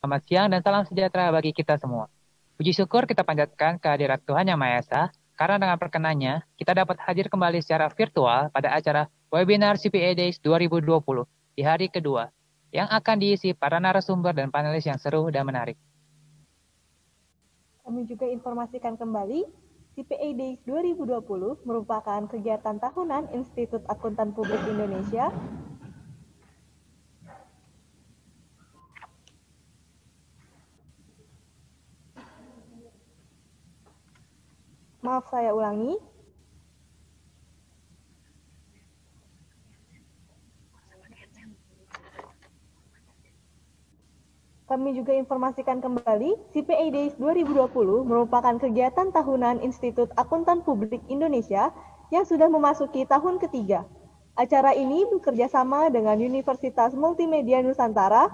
Selamat siang dan salam sejahtera bagi kita semua. Puji syukur kita panjatkan kehadirat Tuhan Yang Maha Esa, karena dengan perkenannya, kita dapat hadir kembali secara virtual pada acara webinar CPA Days 2020 di hari kedua, yang akan diisi para narasumber dan panelis yang seru dan menarik. Kami juga informasikan kembali, CPA Days 2020 merupakan kegiatan tahunan Institut Akuntan Publik Indonesia Maaf, saya ulangi. Kami juga informasikan kembali, CPA Days 2020 merupakan kegiatan tahunan Institut Akuntan Publik Indonesia yang sudah memasuki tahun ketiga. Acara ini bekerja sama dengan Universitas Multimedia Nusantara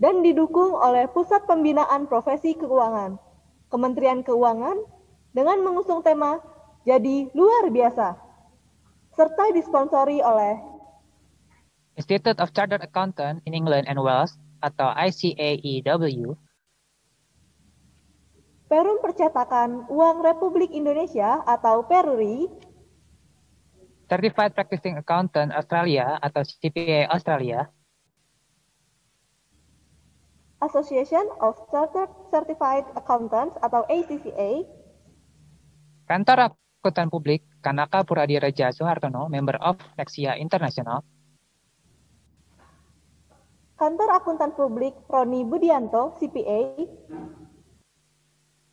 dan didukung oleh Pusat Pembinaan Profesi Keuangan, Kementerian Keuangan, dengan mengusung tema Jadi Luar Biasa, serta disponsori oleh Institute of Chartered Accountant in England and Wales atau ICAEW, Perum Percetakan Uang Republik Indonesia atau PERRI, Certified Practicing Accountant Australia atau CPA Australia, Association of Chartered Certified Accountants atau ACCA, Kantor Akuntan Publik Kanaka Puradireja Soehartono, Member of Lexia International, Kantor Akuntan Publik Roni Budianto, CPA,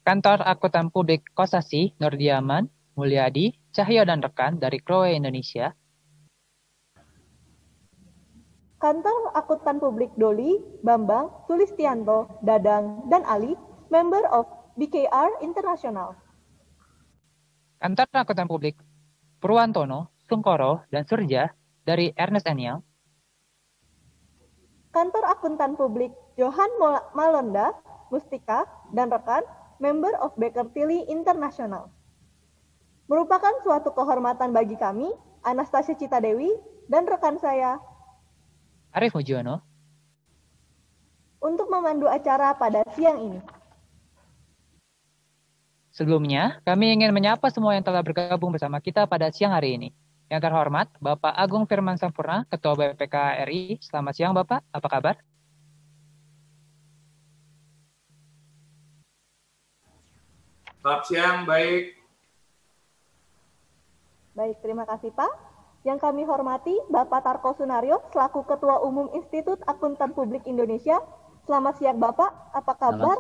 Kantor Akuntan Publik Kosasi Nurdiaman Mulyadi Cahyo dan rekan dari Kroe Indonesia, Kantor Akuntan Publik Doli, Bambang, Sulistianto, Dadang, dan Ali, Member of BKR International, Kantor Akuntan Publik Purwantono, Sungkoro, dan Surja dari Ernst Young, Kantor Akuntan Publik Johan Malonda, Mustika, dan rekan, Member of Baker Tilly International. Merupakan suatu kehormatan bagi kami, Anastasia Citadewi, dan rekan saya, Arif Mujiono, untuk memandu acara pada siang ini. Sebelumnya, kami ingin menyapa semua yang telah bergabung bersama kita pada siang hari ini. Yang terhormat, Bapak Agung Firman Sampurna, Ketua BPK RI. Selamat siang, Bapak. Apa kabar? Selamat siang, baik. Baik, terima kasih Pak. Yang kami hormati Bapak Tarko Sunaryo, selaku Ketua Umum Institut Akuntan Publik Indonesia. Selamat siang Bapak, apa kabar?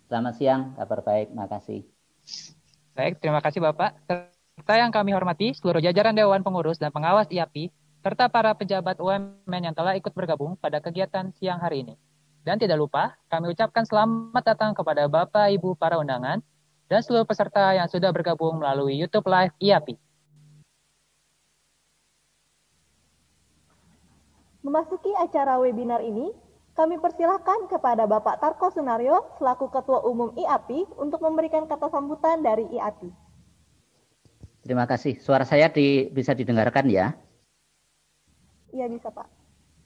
Selamat siang, kabar baik, makasih. Baik, terima kasih Bapak. Serta yang kami hormati seluruh jajaran Dewan Pengurus dan Pengawas IAPI, serta para pejabat UMN yang telah ikut bergabung pada kegiatan siang hari ini. Dan tidak lupa, kami ucapkan selamat datang kepada Bapak, Ibu, para undangan, dan seluruh peserta yang sudah bergabung melalui YouTube Live IAPI. Memasuki acara webinar ini, kami persilahkan kepada Bapak Tarko Sunaryo, selaku Ketua Umum IAPI, untuk memberikan kata sambutan dari IAPI. Terima kasih. Suara saya bisa didengarkan ya? Iya, bisa Pak.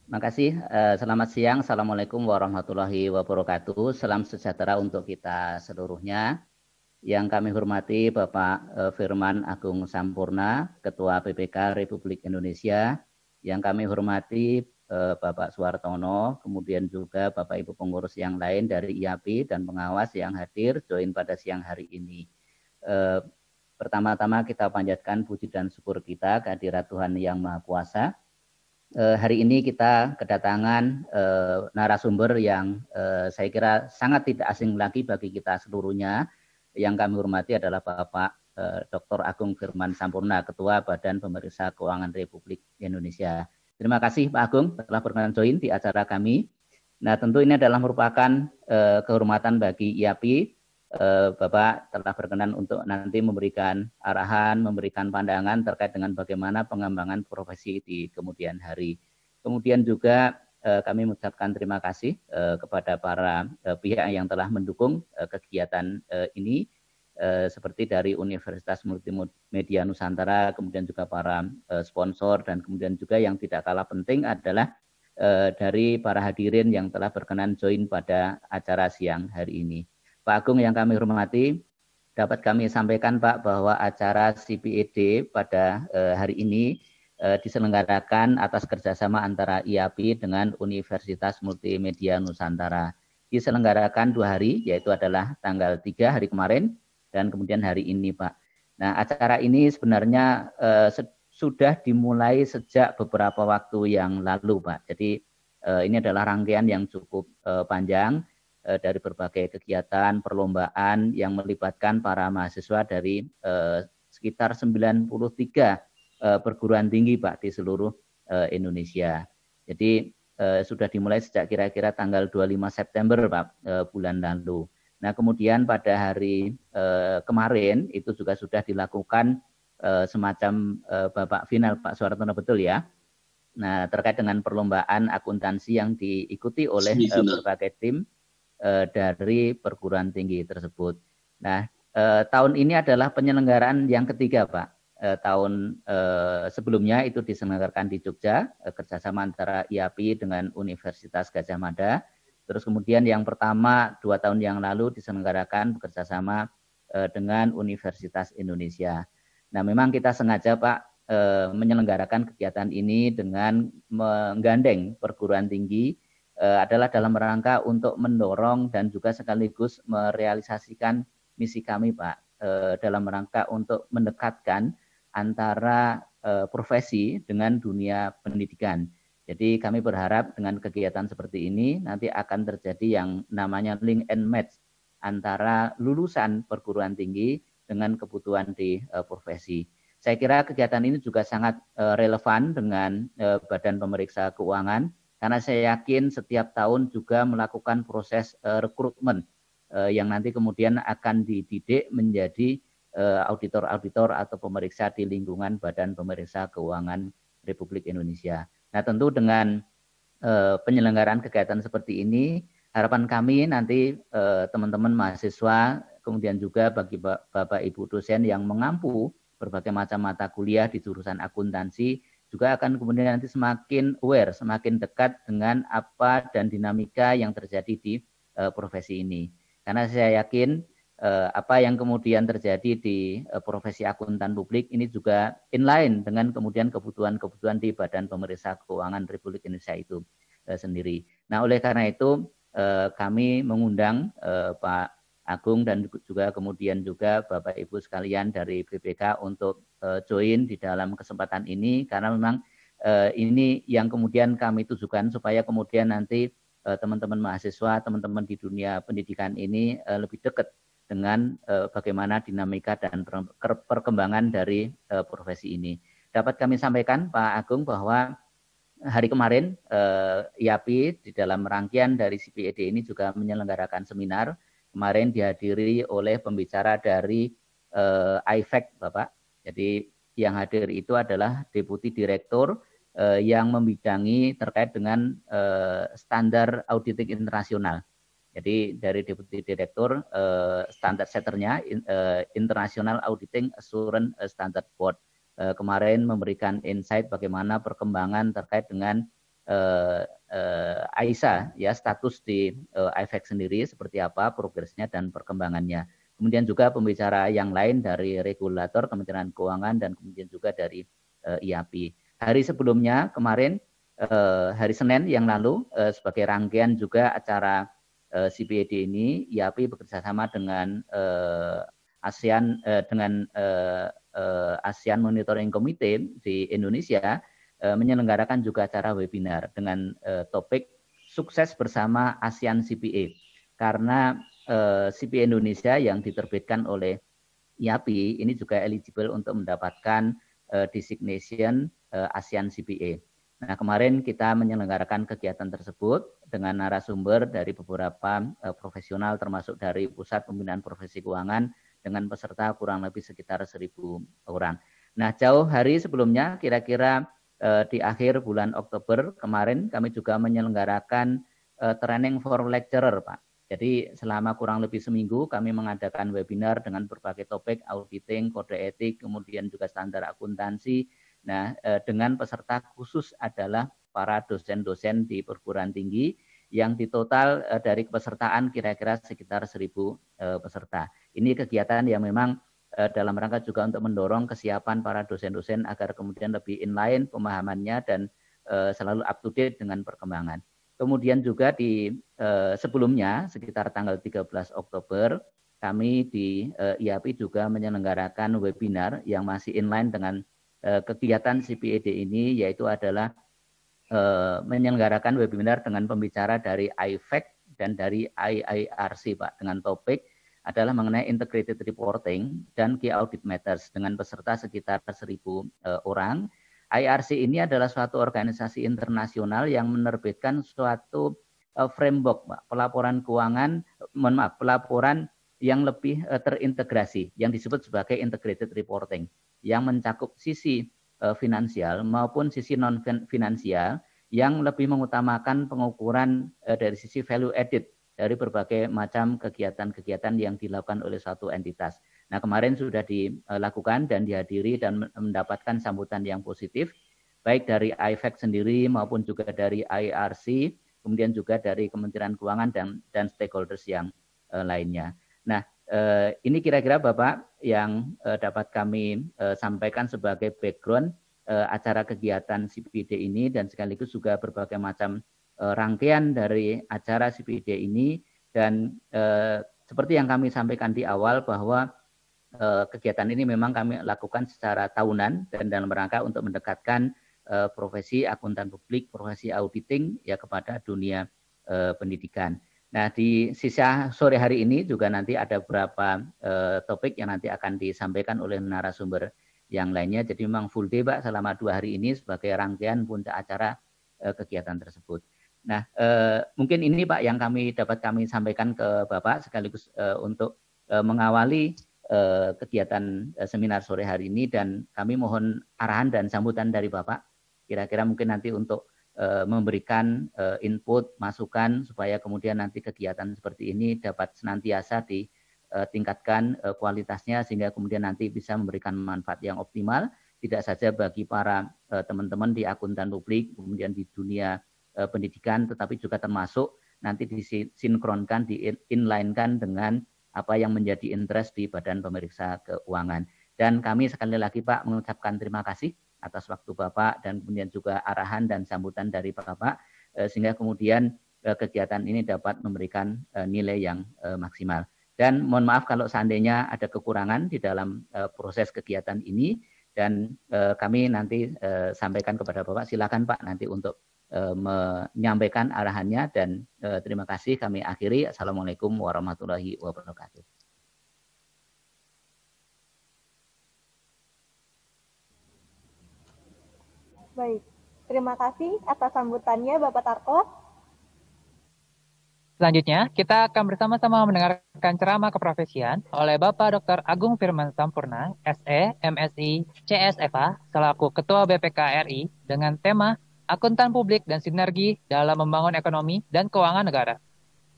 Makasih. Selamat siang. Assalamualaikum warahmatullahi wabarakatuh. Salam sejahtera untuk kita seluruhnya. Yang kami hormati Bapak Firman Agung Sampurna, Ketua BPK Republik Indonesia. Yang kami hormati Bapak Suartono, kemudian juga Bapak Ibu pengurus yang lain dari IAPI dan pengawas yang hadir join pada siang hari ini. Pertama-tama kita panjatkan puji dan syukur kita kehadirat Tuhan Yang Maha Kuasa. Hari ini kita kedatangan narasumber yang saya kira sangat tidak asing lagi bagi kita seluruhnya. Yang kami hormati adalah Bapak Dr. Agung Firman Sampurna, Ketua Badan Pemeriksa Keuangan Republik Indonesia. Terima kasih Pak Agung telah berkenan join di acara kami. Nah, tentu ini adalah merupakan kehormatan bagi IAPI. Bapak telah berkenan untuk nanti memberikan arahan, memberikan pandangan terkait dengan bagaimana pengembangan profesi di kemudian hari. Kemudian juga kami mengucapkan terima kasih kepada para pihak yang telah mendukung kegiatan ini, seperti dari Universitas Multimedia Nusantara, kemudian juga para sponsor, dan kemudian juga yang tidak kalah penting adalah dari para hadirin yang telah berkenan join pada acara siang hari ini. Pak Agung yang kami hormati, dapat kami sampaikan Pak bahwa acara CPED pada hari ini diselenggarakan atas kerjasama antara IAPI dengan Universitas Multimedia Nusantara. Diselenggarakan 2 hari, yaitu adalah tanggal 3 hari kemarin dan kemudian hari ini Pak. Nah, acara ini sebenarnya sudah dimulai sejak beberapa waktu yang lalu, Pak. Jadi ini adalah rangkaian yang cukup panjang dari berbagai kegiatan, perlombaan yang melibatkan para mahasiswa dari sekitar 93 perguruan tinggi, Pak, di seluruh Indonesia. Jadi sudah dimulai sejak kira-kira tanggal 25 September, Pak, bulan lalu. Nah, kemudian pada hari kemarin itu juga sudah dilakukan semacam babak final, Pak Suartono, betul ya? Nah, terkait dengan perlombaan akuntansi yang diikuti oleh berbagai tim dari perguruan tinggi tersebut. Nah, tahun ini adalah penyelenggaraan yang ketiga, Pak. Tahun sebelumnya itu diselenggarakan di Jogja, kerjasama antara IAPI dengan Universitas Gadjah Mada. Terus kemudian yang pertama 2 tahun yang lalu diselenggarakan bekerjasama dengan Universitas Indonesia. Nah, memang kita sengaja Pak menyelenggarakan kegiatan ini dengan menggandeng perguruan tinggi adalah dalam rangka untuk mendorong dan juga sekaligus merealisasikan misi kami Pak dalam rangka untuk mendekatkan antara profesi dengan dunia pendidikan. Jadi kami berharap dengan kegiatan seperti ini nanti akan terjadi yang namanya link and match antara lulusan perguruan tinggi dengan kebutuhan di profesi. Saya kira kegiatan ini juga sangat relevan dengan Badan Pemeriksa Keuangan karena saya yakin setiap tahun juga melakukan proses rekrutmen yang nanti kemudian akan dididik menjadi auditor-auditor atau pemeriksa di lingkungan Badan Pemeriksa Keuangan Republik Indonesia. Nah, tentu dengan penyelenggaraan kegiatan seperti ini, harapan kami nanti teman-teman mahasiswa, kemudian juga bagi Bapak Ibu dosen yang mengampu berbagai macam mata kuliah di jurusan akuntansi, juga akan kemudian nanti semakin aware, semakin dekat dengan apa dan dinamika yang terjadi di profesi ini. Karena saya yakin apa yang kemudian terjadi di profesi akuntan publik ini juga inline dengan kemudian kebutuhan-kebutuhan di Badan Pemeriksa Keuangan Republik Indonesia itu sendiri. Nah, oleh karena itu kami mengundang Pak Agung dan juga kemudian juga Bapak Ibu sekalian dari BPK untuk join di dalam kesempatan ini karena memang ini yang kemudian kami tujukan supaya kemudian nanti teman-teman mahasiswa, teman-teman di dunia pendidikan ini lebih dekat dengan bagaimana dinamika dan perkembangan dari profesi ini. Dapat kami sampaikan Pak Agung bahwa hari kemarin IAPI di dalam rangkaian dari CPED ini juga menyelenggarakan seminar. Kemarin dihadiri oleh pembicara dari IFAC, Bapak. Jadi yang hadir itu adalah Deputi Direktur yang membidangi terkait dengan standar auditing internasional. Jadi dari Deputi Direktur standar setternya International Auditing Assurance Standard Board kemarin memberikan insight bagaimana perkembangan terkait dengan AISA ya, status di IFAC sendiri seperti apa progresnya dan perkembangannya. Kemudian juga pembicara yang lain dari regulator Kementerian Keuangan dan kemudian juga dari IAPI. Hari sebelumnya kemarin hari Senin yang lalu sebagai rangkaian juga acara CPED ini IAPI bekerjasama dengan ASEAN ASEAN Monitoring Committee di Indonesia menyelenggarakan juga acara webinar dengan topik sukses bersama ASEAN CPA karena CPA Indonesia yang diterbitkan oleh IAPI ini juga eligible untuk mendapatkan designation ASEAN CPA. Nah, kemarin kita menyelenggarakan kegiatan tersebut dengan narasumber dari beberapa profesional termasuk dari Pusat Pembinaan Profesi Keuangan dengan peserta kurang lebih sekitar 1.000 orang. Nah, jauh hari sebelumnya kira-kira di akhir bulan Oktober kemarin kami juga menyelenggarakan training for lecturer, Pak. Jadi selama kurang lebih seminggu kami mengadakan webinar dengan berbagai topik auditing, kode etik, kemudian juga standar akuntansi, Nah, dengan peserta khusus adalah para dosen-dosen di perguruan tinggi yang di total dari kepesertaan kira-kira sekitar 1.000 peserta. Ini kegiatan yang memang dalam rangka juga untuk mendorong kesiapan para dosen-dosen agar kemudian lebih inline pemahamannya dan selalu up to date dengan perkembangan. Kemudian juga di sebelumnya sekitar tanggal 13 Oktober kami di IAPI juga menyelenggarakan webinar yang masih inline dengan kegiatan CPED ini, yaitu adalah menyelenggarakan webinar dengan pembicara dari IFAC dan dari IIRC, Pak, dengan topik adalah mengenai integrated reporting dan key audit matters dengan peserta sekitar 1.000 orang. IIRC ini adalah suatu organisasi internasional yang menerbitkan suatu framework, Pak, pelaporan keuangan, pelaporan yang lebih terintegrasi yang disebut sebagai integrated reporting yang mencakup sisi finansial maupun sisi non finansial yang lebih mengutamakan pengukuran dari sisi value added dari berbagai macam kegiatan-kegiatan yang dilakukan oleh suatu entitas. Nah, kemarin sudah dilakukan dan dihadiri dan mendapatkan sambutan yang positif baik dari IFAC sendiri maupun juga dari IRC, kemudian juga dari Kementerian Keuangan dan stakeholders yang lainnya. Nah, ini kira-kira Bapak yang dapat kami sampaikan sebagai background acara kegiatan CPD ini dan sekaligus juga berbagai macam rangkaian dari acara CPD ini dan seperti yang kami sampaikan di awal bahwa kegiatan ini memang kami lakukan secara tahunan dan dalam rangka untuk mendekatkan profesi akuntan publik, profesi auditing ya kepada dunia pendidikan. Nah, di sisa sore hari ini juga nanti ada beberapa topik yang nanti akan disampaikan oleh narasumber yang lainnya. Jadi memang full day, Pak, selama 2 hari ini sebagai rangkaian puncak acara kegiatan tersebut. Nah, mungkin ini, Pak, yang dapat kami sampaikan ke Bapak sekaligus untuk mengawali kegiatan seminar sore hari ini dan kami mohon arahan dan sambutan dari Bapak. Kira-kira mungkin nanti untuk memberikan input, masukan supaya kemudian nanti kegiatan seperti ini dapat senantiasa ditingkatkan kualitasnya sehingga kemudian nanti bisa memberikan manfaat yang optimal tidak saja bagi para teman-teman di akuntan publik kemudian di dunia pendidikan tetapi juga termasuk nanti disinkronkan, di-inline-kan dengan apa yang menjadi interest di Badan Pemeriksa Keuangan. Dan kami sekali lagi, Pak, mengucapkan terima kasih atas waktu Bapak dan kemudian juga arahan dan sambutan dari Bapak sehingga kemudian kegiatan ini dapat memberikan nilai yang maksimal. Dan mohon maaf kalau seandainya ada kekurangan di dalam proses kegiatan ini dan kami nanti sampaikan kepada Bapak. Silakan, Pak, nanti untuk menyampaikan arahannya dan terima kasih kami akhiri. Assalamualaikum warahmatullahi wabarakatuh. Baik, terima kasih atas sambutannya Bapak Tarko. Selanjutnya, kita akan bersama-sama mendengarkan ceramah keprofesian oleh Bapak Dr. Agung Firman Sampurna, SE, MSI, CSFA, selaku Ketua BPK RI dengan tema Akuntan Publik dan Sinergi dalam Membangun Ekonomi dan Keuangan Negara.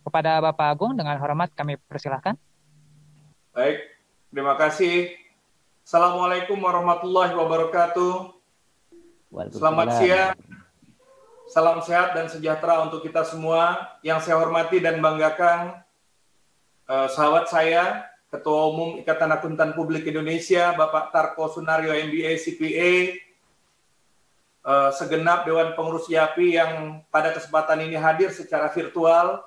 Kepada Bapak Agung, dengan hormat kami persilahkan. Baik, terima kasih. Assalamualaikum warahmatullahi wabarakatuh. Selamat siang, salam sehat dan sejahtera untuk kita semua. Yang saya hormati dan banggakan sahabat saya, Ketua Umum Ikatan Akuntan Publik Indonesia, Bapak Tarko Sunario MBA CPA, segenap Dewan Pengurus IAPI yang pada kesempatan ini hadir secara virtual,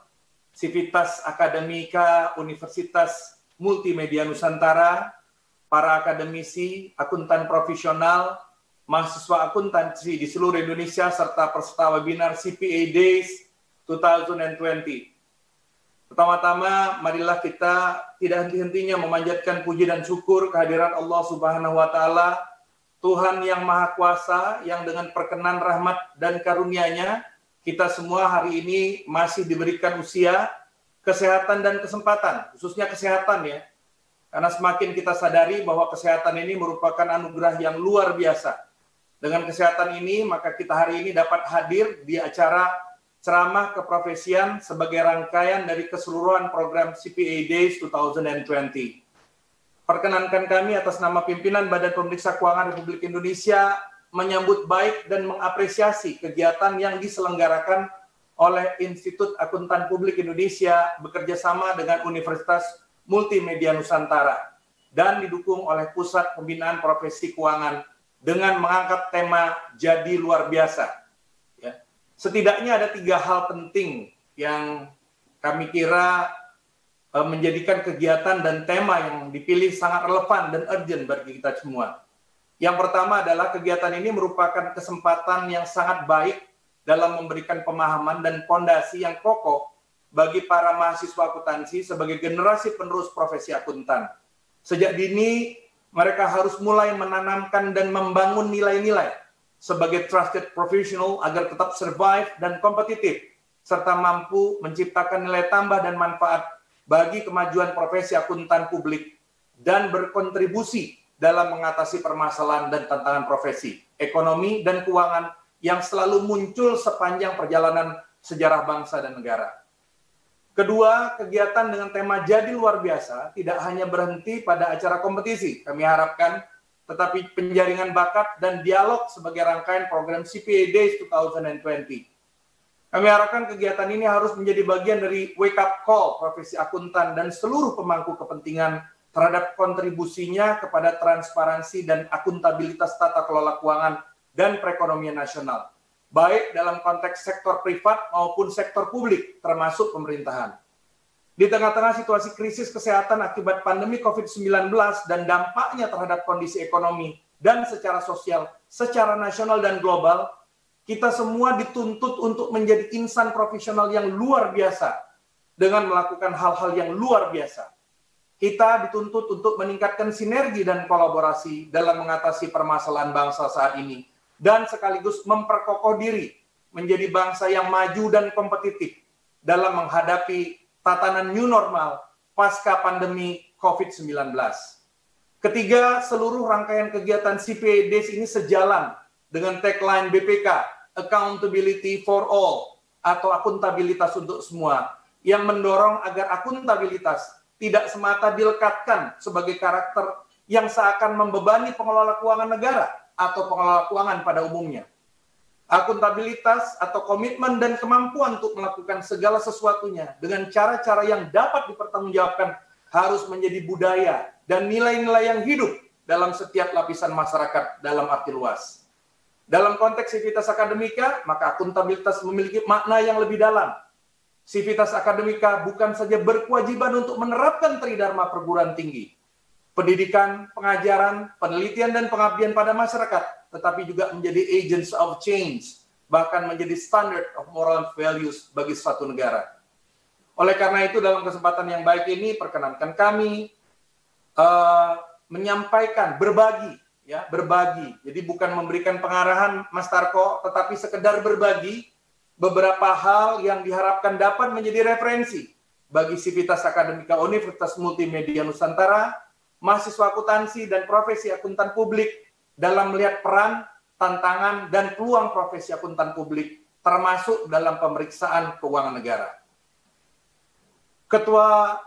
Sivitas Akademika Universitas Multimedia Nusantara, para akademisi, akuntan profesional, mahasiswa akuntansi di seluruh Indonesia, serta peserta webinar CPA Days 2020. Pertama-tama, marilah kita tidak henti-hentinya memanjatkan puji dan syukur kehadirat Allah Subhanahu wa Ta'ala, Tuhan yang Maha Kuasa, yang dengan perkenan rahmat dan karunia-Nya, kita semua hari ini masih diberikan usia, kesehatan, dan kesempatan, khususnya kesehatan ya. Karena semakin kita sadari bahwa kesehatan ini merupakan anugerah yang luar biasa. Dengan kesehatan ini, maka kita hari ini dapat hadir di acara ceramah keprofesian sebagai rangkaian dari keseluruhan program CPA Days 2020. Perkenankan kami atas nama pimpinan Badan Pemeriksa Keuangan Republik Indonesia menyambut baik dan mengapresiasi kegiatan yang diselenggarakan oleh Institut Akuntan Publik Indonesia bekerja sama dengan Universitas Multimedia Nusantara dan didukung oleh Pusat Pembinaan Profesi Keuangan dengan mengangkat tema Jadi Luar Biasa. Ya. Setidaknya ada 3 hal penting yang kami kira menjadikan kegiatan dan tema yang dipilih sangat relevan dan urgent bagi kita semua. Yang pertama adalah kegiatan ini merupakan kesempatan yang sangat baik dalam memberikan pemahaman dan fondasi yang kokoh bagi para mahasiswa akuntansi sebagai generasi penerus profesi akuntan. Sejak dini, mereka harus mulai menanamkan dan membangun nilai-nilai sebagai trusted professional agar tetap survive dan kompetitif, serta mampu menciptakan nilai tambah dan manfaat bagi kemajuan profesi akuntan publik dan berkontribusi dalam mengatasi permasalahan dan tantangan profesi, ekonomi, dan keuangan yang selalu muncul sepanjang perjalanan sejarah bangsa dan negara. Kedua, kegiatan dengan tema Jadi Luar Biasa tidak hanya berhenti pada acara kompetisi, kami harapkan, tetapi penjaringan bakat dan dialog sebagai rangkaian program CPA Days 2020. Kami harapkan kegiatan ini harus menjadi bagian dari wake up call profesi akuntan dan seluruh pemangku kepentingan terhadap kontribusinya kepada transparansi dan akuntabilitas tata kelola keuangan dan perekonomian nasional, baik dalam konteks sektor privat maupun sektor publik, termasuk pemerintahan. Di tengah-tengah situasi krisis kesehatan akibat pandemi COVID-19 dan dampaknya terhadap kondisi ekonomi dan secara sosial, secara nasional dan global, kita semua dituntut untuk menjadi insan profesional yang luar biasa dengan melakukan hal-hal yang luar biasa. Kita dituntut untuk meningkatkan sinergi dan kolaborasi dalam mengatasi permasalahan bangsa saat ini dan sekaligus memperkokoh diri menjadi bangsa yang maju dan kompetitif dalam menghadapi tatanan new normal pasca pandemi COVID-19. Ketiga, seluruh rangkaian kegiatan CPA Days ini sejalan dengan tagline BPK, Accountability for All, atau akuntabilitas untuk semua, yang mendorong agar akuntabilitas tidak semata dilekatkan sebagai karakter yang seakan membebani pengelola keuangan negara atau pengelola keuangan pada umumnya. Akuntabilitas atau komitmen dan kemampuan untuk melakukan segala sesuatunya dengan cara-cara yang dapat dipertanggungjawabkan harus menjadi budaya dan nilai-nilai yang hidup dalam setiap lapisan masyarakat dalam arti luas. Dalam konteks sivitas akademika, maka akuntabilitas memiliki makna yang lebih dalam. Sivitas akademika bukan saja berkewajiban untuk menerapkan tridharma perguruan tinggi, pendidikan, pengajaran, penelitian, dan pengabdian pada masyarakat, tetapi juga menjadi agents of change, bahkan menjadi standard of moral values bagi suatu negara. Oleh karena itu, dalam kesempatan yang baik ini, perkenankan kami menyampaikan, berbagi. Jadi bukan memberikan pengarahan, Mas Tarko, tetapi sekedar berbagi beberapa hal yang diharapkan dapat menjadi referensi bagi sivitas akademika Universitas Multimedia Nusantara, mahasiswa akuntansi dan profesi akuntan publik dalam melihat peran, tantangan, dan peluang profesi akuntan publik, termasuk dalam pemeriksaan keuangan negara. Ketua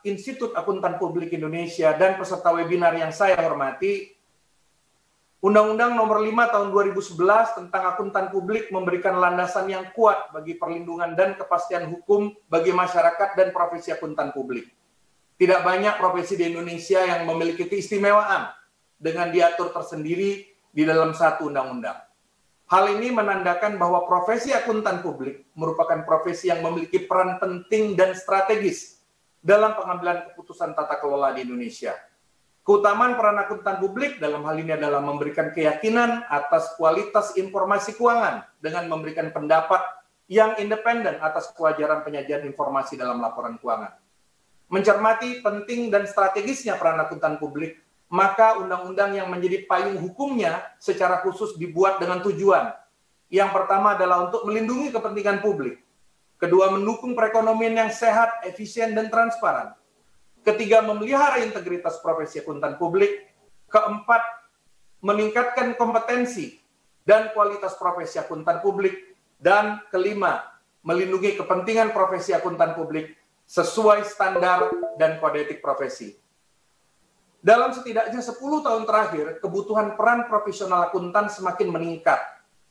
Institut Akuntan Publik Indonesia dan peserta webinar yang saya hormati, Undang-Undang Nomor 5 Tahun 2011 tentang Akuntan Publik memberikan landasan yang kuat bagi perlindungan dan kepastian hukum bagi masyarakat dan profesi akuntan publik. Tidak banyak profesi di Indonesia yang memiliki keistimewaan dengan diatur tersendiri di dalam satu undang-undang. Hal ini menandakan bahwa profesi akuntan publik merupakan profesi yang memiliki peran penting dan strategis dalam pengambilan keputusan tata kelola di Indonesia. Keutamaan peran akuntan publik dalam hal ini adalah memberikan keyakinan atas kualitas informasi keuangan dengan memberikan pendapat yang independen atas kewajaran penyajian informasi dalam laporan keuangan. Mencermati penting dan strategisnya peran akuntan publik, maka undang-undang yang menjadi payung hukumnya secara khusus dibuat dengan tujuan. Yang pertama adalah untuk melindungi kepentingan publik. Kedua, mendukung perekonomian yang sehat, efisien, dan transparan. Ketiga, memelihara integritas profesi akuntan publik. Keempat, meningkatkan kompetensi dan kualitas profesi akuntan publik. Dan kelima, melindungi kepentingan profesi akuntan publik sesuai standar dan kode etik profesi. Dalam setidaknya 10 tahun terakhir, kebutuhan peran profesional akuntan semakin meningkat.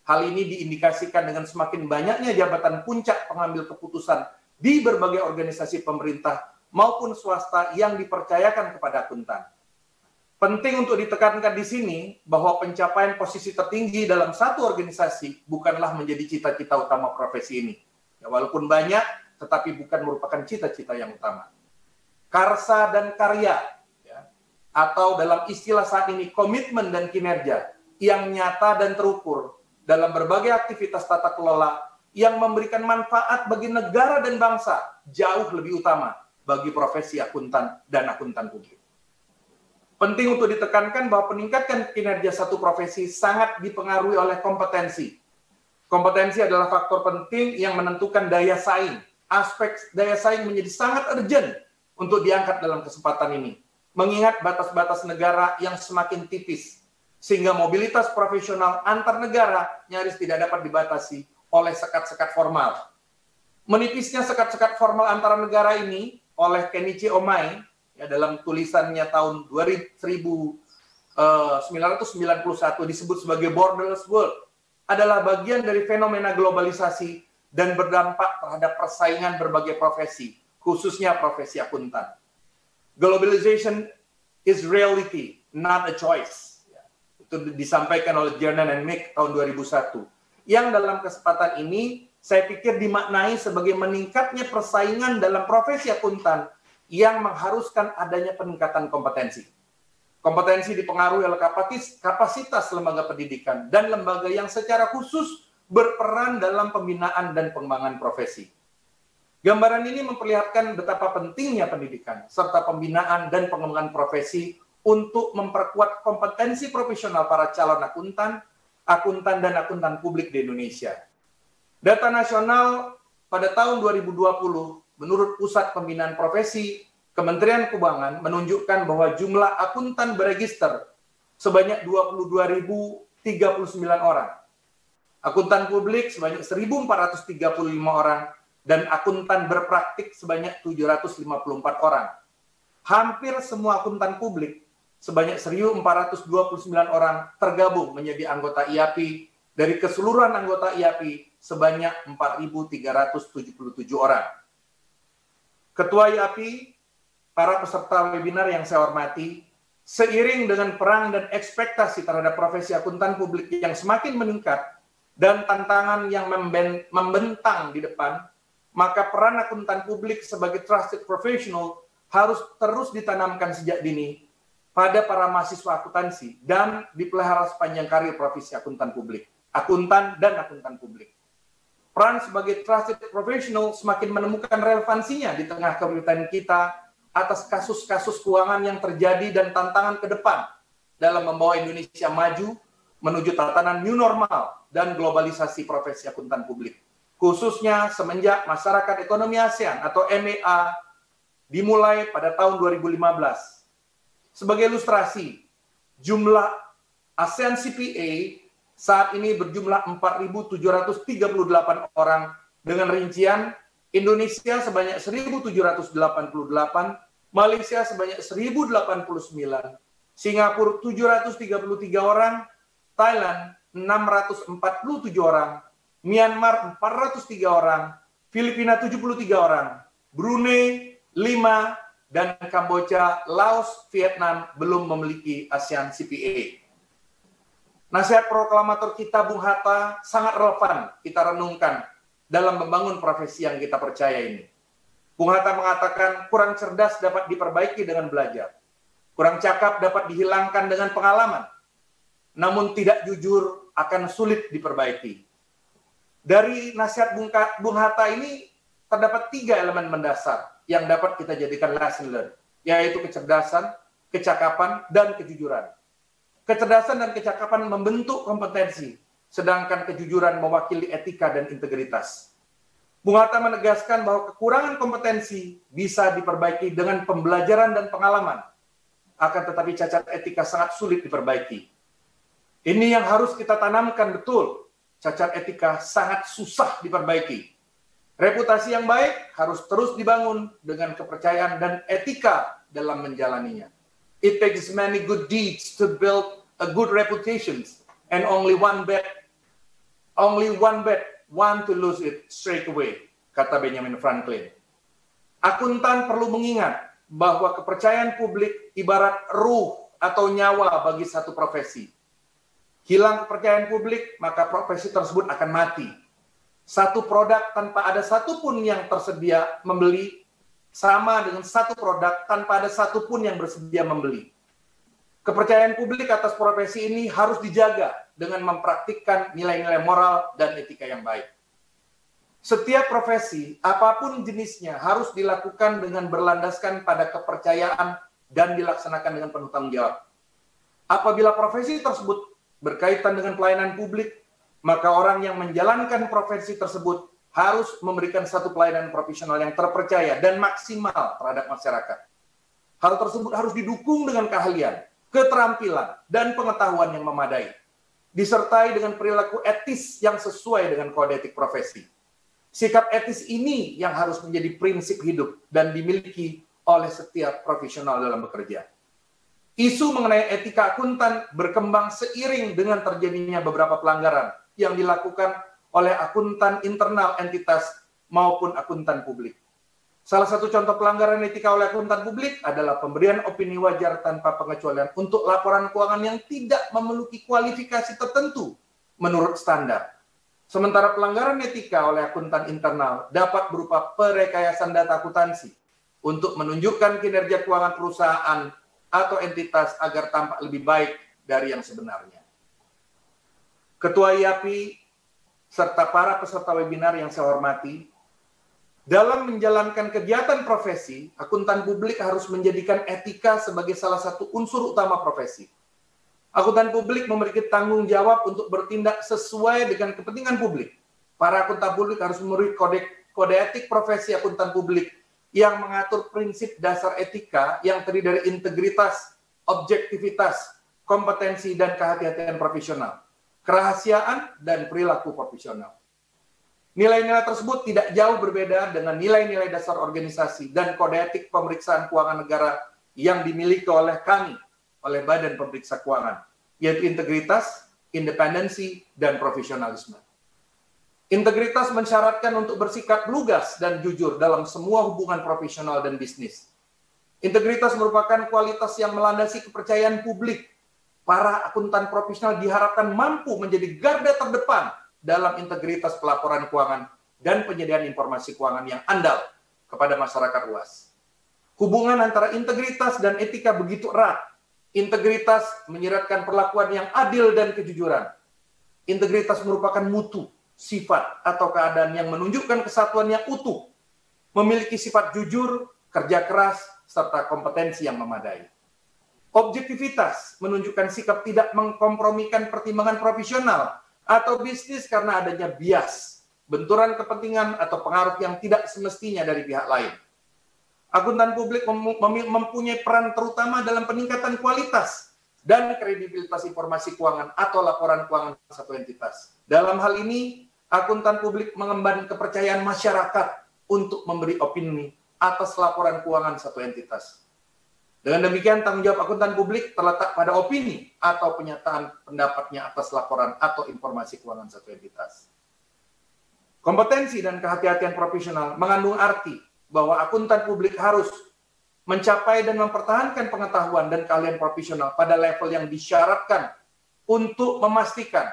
Hal ini diindikasikan dengan semakin banyaknya jabatan puncak pengambil keputusan di berbagai organisasi pemerintah maupun swasta yang dipercayakan kepada akuntan. Penting untuk ditekankan di sini bahwa pencapaian posisi tertinggi dalam satu organisasi bukanlah menjadi cita-cita utama profesi ini. Ya, walaupun banyak, tetapi bukan merupakan cita-cita yang utama. Karsa dan karya, atau dalam istilah saat ini komitmen dan kinerja yang nyata dan terukur dalam berbagai aktivitas tata kelola yang memberikan manfaat bagi negara dan bangsa jauh lebih utama bagi profesi akuntan dan akuntan publik. Penting untuk ditekankan bahwa peningkatan kinerja satu profesi sangat dipengaruhi oleh kompetensi. Kompetensi adalah faktor penting yang menentukan daya saing. Aspek daya saing menjadi sangat urgent untuk diangkat dalam kesempatan ini. Mengingat batas-batas negara yang semakin tipis, sehingga mobilitas profesional antar negara nyaris tidak dapat dibatasi oleh sekat-sekat formal. Menipisnya sekat-sekat formal antara negara ini oleh Kenichi Omai, ya, dalam tulisannya tahun 1991 disebut sebagai borderless world, adalah bagian dari fenomena globalisasi dan berdampak terhadap persaingan berbagai profesi, khususnya profesi akuntan. Globalization is reality, not a choice. Itu disampaikan oleh Jernan and Mick tahun 2001. Yang dalam kesempatan ini, saya pikir dimaknai sebagai meningkatnya persaingan dalam profesi akuntan yang mengharuskan adanya peningkatan kompetensi. Kompetensi dipengaruhi oleh kapasitas lembaga pendidikan dan lembaga yang secara khusus berperan dalam pembinaan dan pengembangan profesi. Gambaran ini memperlihatkan betapa pentingnya pendidikan serta pembinaan dan pengembangan profesi untuk memperkuat kompetensi profesional para calon akuntan dan akuntan publik di Indonesia. Data nasional pada tahun 2020 menurut Pusat Pembinaan Profesi Kementerian Keuangan menunjukkan bahwa jumlah akuntan beregister sebanyak 22.039 orang. Akuntan publik sebanyak 1.435 orang. Dan akuntan berpraktik sebanyak 754 orang. Hampir semua akuntan publik sebanyak 1.429 orang tergabung menjadi anggota IAPI dari keseluruhan anggota IAPI sebanyak 4.377 orang. Ketua IAPI, para peserta webinar yang saya hormati, seiring dengan perang dan ekspektasi terhadap profesi akuntan publik yang semakin meningkat dan tantangan yang membentang di depan, maka peran akuntan publik sebagai trusted professional harus terus ditanamkan sejak dini pada para mahasiswa akuntansi dan dipelihara sepanjang karir profesi akuntan publik, akuntan dan akuntan publik. Peran sebagai trusted professional semakin menemukan relevansinya di tengah kepribadian kita atas kasus-kasus keuangan yang terjadi dan tantangan ke depan dalam membawa Indonesia maju menuju tatanan new normal dan globalisasi profesi akuntan publik. Khususnya semenjak Masyarakat Ekonomi ASEAN atau MEA dimulai pada tahun 2015. Sebagai ilustrasi, jumlah ASEAN CPA saat ini berjumlah 4.738 orang dengan rincian Indonesia sebanyak 1.788, Malaysia sebanyak 1.089, Singapura 733 orang, Thailand 647 orang, Myanmar 403 orang, Filipina 73 orang, Brunei 5, dan Kamboja, Laos, Vietnam belum memiliki ASEAN CPA. Nasihat proklamator kita Bung Hatta sangat relevan kita renungkan dalam membangun profesi yang kita percaya ini. Bung Hatta mengatakan kurang cerdas dapat diperbaiki dengan belajar, kurang cakap dapat dihilangkan dengan pengalaman, namun tidak jujur akan sulit diperbaiki. Dari nasihat Bung Hatta ini terdapat 3 elemen mendasar yang dapat kita jadikan lesson learned, yaitu kecerdasan, kecakapan, dan kejujuran. Kecerdasan dan kecakapan membentuk kompetensi, sedangkan kejujuran mewakili etika dan integritas. Bung Hatta menegaskan bahwa kekurangan kompetensi bisa diperbaiki dengan pembelajaran dan pengalaman, akan tetapi cacat etika sangat sulit diperbaiki. Ini yang harus kita tanamkan betul. Cacat etika sangat susah diperbaiki. Reputasi yang baik harus terus dibangun dengan kepercayaan dan etika dalam menjalaninya. It takes many good deeds to build a good reputation, and only one bad, one to lose it straight away, kata Benjamin Franklin. Akuntan perlu mengingat bahwa kepercayaan publik ibarat ruh atau nyawa bagi satu profesi. Hilang kepercayaan publik, maka profesi tersebut akan mati. Satu produk tanpa ada satupun yang tersedia membeli, sama dengan satu produk tanpa ada satupun yang bersedia membeli. Kepercayaan publik atas profesi ini harus dijaga dengan mempraktikkan nilai-nilai moral dan etika yang baik. Setiap profesi, apapun jenisnya, harus dilakukan dengan berlandaskan pada kepercayaan dan dilaksanakan dengan penuh tanggung jawab. Apabila profesi tersebut berkaitan dengan pelayanan publik, maka orang yang menjalankan profesi tersebut harus memberikan satu pelayanan profesional yang terpercaya dan maksimal terhadap masyarakat. Hal tersebut harus didukung dengan keahlian, keterampilan, dan pengetahuan yang memadai, disertai dengan perilaku etis yang sesuai dengan kode etik profesi. Sikap etis ini yang harus menjadi prinsip hidup dan dimiliki oleh setiap profesional dalam bekerja. Isu mengenai etika akuntan berkembang seiring dengan terjadinya beberapa pelanggaran yang dilakukan oleh akuntan internal entitas maupun akuntan publik. Salah satu contoh pelanggaran etika oleh akuntan publik adalah pemberian opini wajar tanpa pengecualian untuk laporan keuangan yang tidak memiliki kualifikasi tertentu menurut standar. Sementara pelanggaran etika oleh akuntan internal dapat berupa perekayaan data akuntansi untuk menunjukkan kinerja keuangan perusahaan atau entitas agar tampak lebih baik dari yang sebenarnya. Ketua IAPI serta para peserta webinar yang saya hormati, dalam menjalankan kegiatan profesi, akuntan publik harus menjadikan etika sebagai salah satu unsur utama profesi. Akuntan publik memiliki tanggung jawab untuk bertindak sesuai dengan kepentingan publik. Para akuntan publik harus memiliki kode etik profesi akuntan publik yang mengatur prinsip dasar etika yang terdiri dari integritas, objektivitas, kompetensi, dan kehati-hatian profesional, kerahasiaan, dan perilaku profesional. Nilai-nilai tersebut tidak jauh berbeda dengan nilai-nilai dasar organisasi dan kode etik pemeriksaan keuangan negara yang dimiliki oleh kami, oleh Badan Pemeriksa Keuangan, yaitu integritas, independensi, dan profesionalisme. Integritas mensyaratkan untuk bersikap lugas dan jujur dalam semua hubungan profesional dan bisnis. Integritas merupakan kualitas yang melandasi kepercayaan publik. Para akuntan profesional diharapkan mampu menjadi garda terdepan dalam integritas pelaporan keuangan dan penyediaan informasi keuangan yang andal kepada masyarakat luas. Hubungan antara integritas dan etika begitu erat. Integritas menyiratkan perlakuan yang adil dan kejujuran. Integritas merupakan mutu, sifat atau keadaan yang menunjukkan kesatuan yang utuh, memiliki sifat jujur, kerja keras, serta kompetensi yang memadai. Objektivitas menunjukkan sikap tidak mengkompromikan pertimbangan profesional atau bisnis karena adanya bias, benturan kepentingan atau pengaruh yang tidak semestinya dari pihak lain. Akuntan publik mempunyai peran terutama dalam peningkatan kualitas dan kredibilitas informasi keuangan atau laporan keuangan satu entitas. Dalam hal ini, akuntan publik mengemban kepercayaan masyarakat untuk memberi opini atas laporan keuangan satu entitas. Dengan demikian, tanggung jawab akuntan publik terletak pada opini atau penyataan pendapatnya atas laporan atau informasi keuangan satu entitas. Kompetensi dan kehati-hatian profesional mengandung arti bahwa akuntan publik harus mencapai dan mempertahankan pengetahuan dan keahlian profesional pada level yang disyaratkan untuk memastikan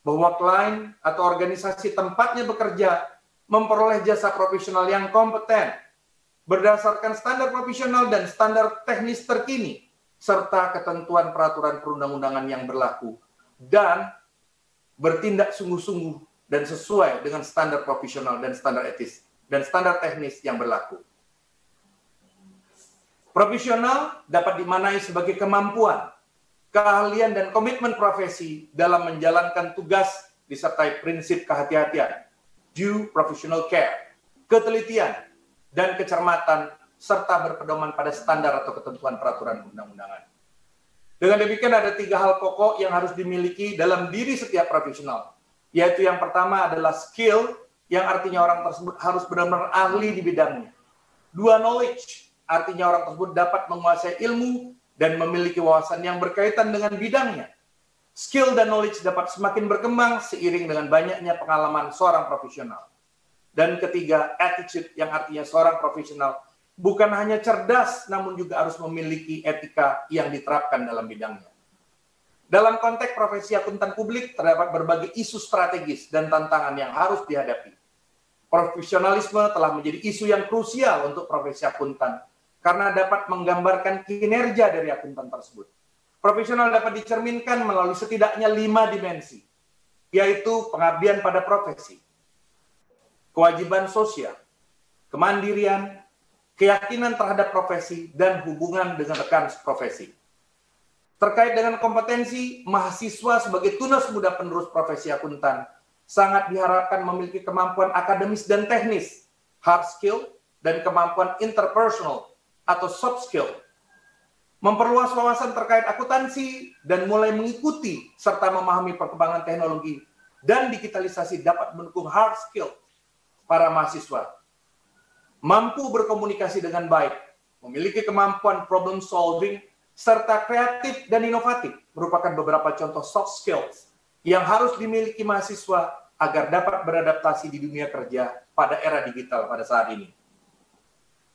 bahwa klien atau organisasi tempatnya bekerja memperoleh jasa profesional yang kompeten, berdasarkan standar profesional dan standar teknis terkini, serta ketentuan peraturan perundang-undangan yang berlaku, dan bertindak sungguh-sungguh dan sesuai dengan standar profesional dan standar etis, dan standar teknis yang berlaku. Profesional dapat dimaknai sebagai kemampuan, keahlian, dan komitmen profesi dalam menjalankan tugas disertai prinsip kehati-hatian, due professional care, ketelitian, dan kecermatan, serta berpedoman pada standar atau ketentuan peraturan undang-undangan. Dengan demikian ada 3 hal pokok yang harus dimiliki dalam diri setiap profesional, yaitu yang pertama adalah skill, yang artinya orang tersebut harus benar-benar ahli di bidangnya. 2, knowledge, artinya orang tersebut dapat menguasai ilmu dan memiliki wawasan yang berkaitan dengan bidangnya. Skill dan knowledge dapat semakin berkembang seiring dengan banyaknya pengalaman seorang profesional. Dan ketiga, attitude yang artinya seorang profesional bukan hanya cerdas, namun juga harus memiliki etika yang diterapkan dalam bidangnya. Dalam konteks profesi akuntan publik, terdapat berbagai isu strategis dan tantangan yang harus dihadapi. Profesionalisme telah menjadi isu yang krusial untuk profesi akuntan, karena dapat menggambarkan kinerja dari akuntan tersebut. Profesional dapat dicerminkan melalui setidaknya 5 dimensi, yaitu pengabdian pada profesi, kewajiban sosial, kemandirian, keyakinan terhadap profesi, dan hubungan dengan rekan profesi. Terkait dengan kompetensi, mahasiswa sebagai tunas muda penerus profesi akuntan sangat diharapkan memiliki kemampuan akademis dan teknis, hard skill, dan kemampuan interpersonal atau soft skill. Memperluas wawasan terkait akuntansi dan mulai mengikuti serta memahami perkembangan teknologi dan digitalisasi dapat mendukung hard skill para mahasiswa. Mampu berkomunikasi dengan baik, memiliki kemampuan problem solving, serta kreatif dan inovatif merupakan beberapa contoh soft skills yang harus dimiliki mahasiswa agar dapat beradaptasi di dunia kerja pada era digital pada saat ini.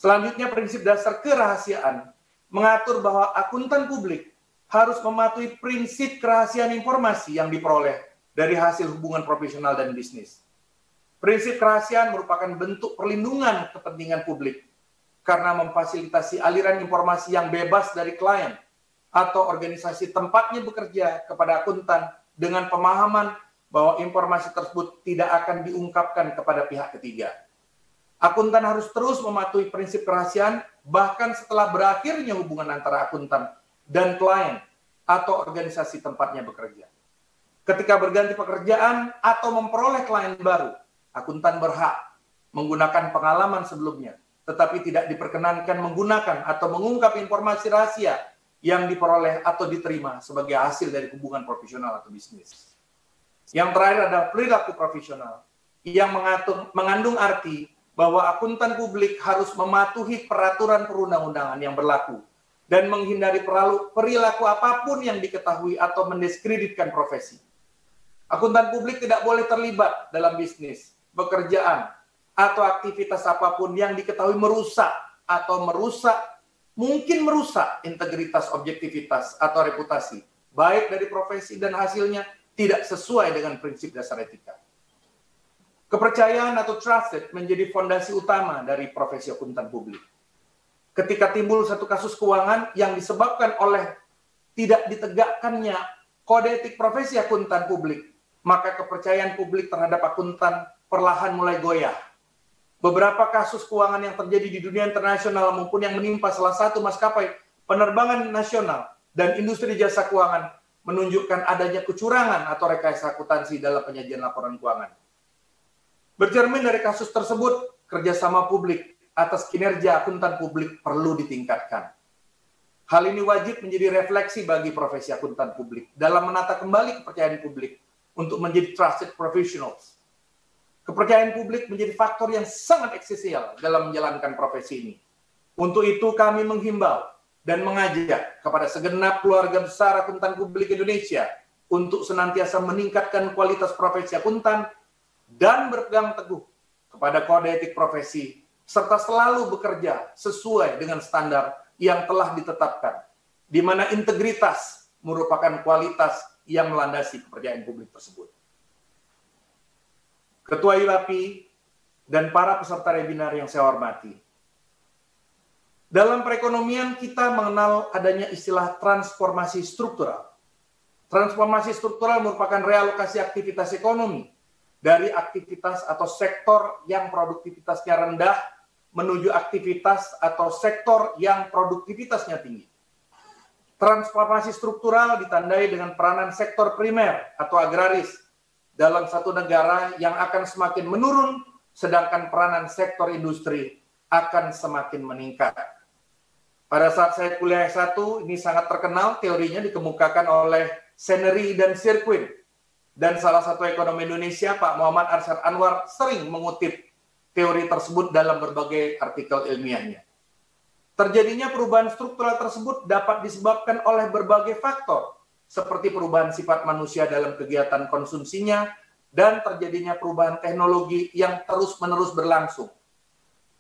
Selanjutnya, prinsip dasar kerahasiaan mengatur bahwa akuntan publik harus mematuhi prinsip kerahasiaan informasi yang diperoleh dari hasil hubungan profesional dan bisnis. Prinsip kerahasiaan merupakan bentuk perlindungan kepentingan publik karena memfasilitasi aliran informasi yang bebas dari klien atau organisasi tempatnya bekerja kepada akuntan dengan pemahaman bahwa informasi tersebut tidak akan diungkapkan kepada pihak ketiga. Akuntan harus terus mematuhi prinsip kerahasiaan bahkan setelah berakhirnya hubungan antara akuntan dan klien atau organisasi tempatnya bekerja. Ketika berganti pekerjaan atau memperoleh klien baru, akuntan berhak menggunakan pengalaman sebelumnya, tetapi tidak diperkenankan menggunakan atau mengungkap informasi rahasia yang diperoleh atau diterima sebagai hasil dari hubungan profesional atau bisnis. Yang terakhir adalah perilaku profesional yang mengandung arti bahwa akuntan publik harus mematuhi peraturan perundang-undangan yang berlaku dan menghindari perilaku apapun yang diketahui atau mendiskreditkan profesi. Akuntan publik tidak boleh terlibat dalam bisnis, pekerjaan, atau aktivitas apapun yang diketahui merusak mungkin merusak integritas, objektivitas, atau reputasi, baik dari profesi dan hasilnya tidak sesuai dengan prinsip dasar etika. Kepercayaan atau trusted menjadi fondasi utama dari profesi akuntan publik. Ketika timbul satu kasus keuangan yang disebabkan oleh tidak ditegakkannya kode etik profesi akuntan publik, maka kepercayaan publik terhadap akuntan perlahan mulai goyah. Beberapa kasus keuangan yang terjadi di dunia internasional maupun yang menimpa salah satu maskapai penerbangan nasional dan industri jasa keuangan menunjukkan adanya kecurangan atau rekayasa akuntansi dalam penyajian laporan keuangan. Bercermin dari kasus tersebut, kerjasama publik atas kinerja akuntan publik perlu ditingkatkan. Hal ini wajib menjadi refleksi bagi profesi akuntan publik dalam menata kembali kepercayaan publik untuk menjadi trusted professionals. Kepercayaan publik menjadi faktor yang sangat esensial dalam menjalankan profesi ini. Untuk itu kami menghimbau dan mengajak kepada segenap keluarga besar akuntan publik Indonesia untuk senantiasa meningkatkan kualitas profesi akuntan dan berpegang teguh kepada kode etik profesi, serta selalu bekerja sesuai dengan standar yang telah ditetapkan, di mana integritas merupakan kualitas yang melandasi kepercayaan publik tersebut. Ketua IWAPI dan para peserta webinar yang saya hormati, dalam perekonomian kita mengenal adanya istilah transformasi struktural. Transformasi struktural merupakan realokasi aktivitas ekonomi dari aktivitas atau sektor yang produktivitasnya rendah menuju aktivitas atau sektor yang produktivitasnya tinggi. Transformasi struktural ditandai dengan peranan sektor primer atau agraris dalam satu negara yang akan semakin menurun, sedangkan peranan sektor industri akan semakin meningkat. Pada saat saya kuliah S1, ini sangat terkenal, teorinya dikemukakan oleh Senery dan Sirquin. Dan salah satu ekonom Indonesia, Pak Muhammad Arsyad Anwar, sering mengutip teori tersebut dalam berbagai artikel ilmiahnya. Terjadinya perubahan struktural tersebut dapat disebabkan oleh berbagai faktor, seperti perubahan sifat manusia dalam kegiatan konsumsinya dan terjadinya perubahan teknologi yang terus-menerus berlangsung.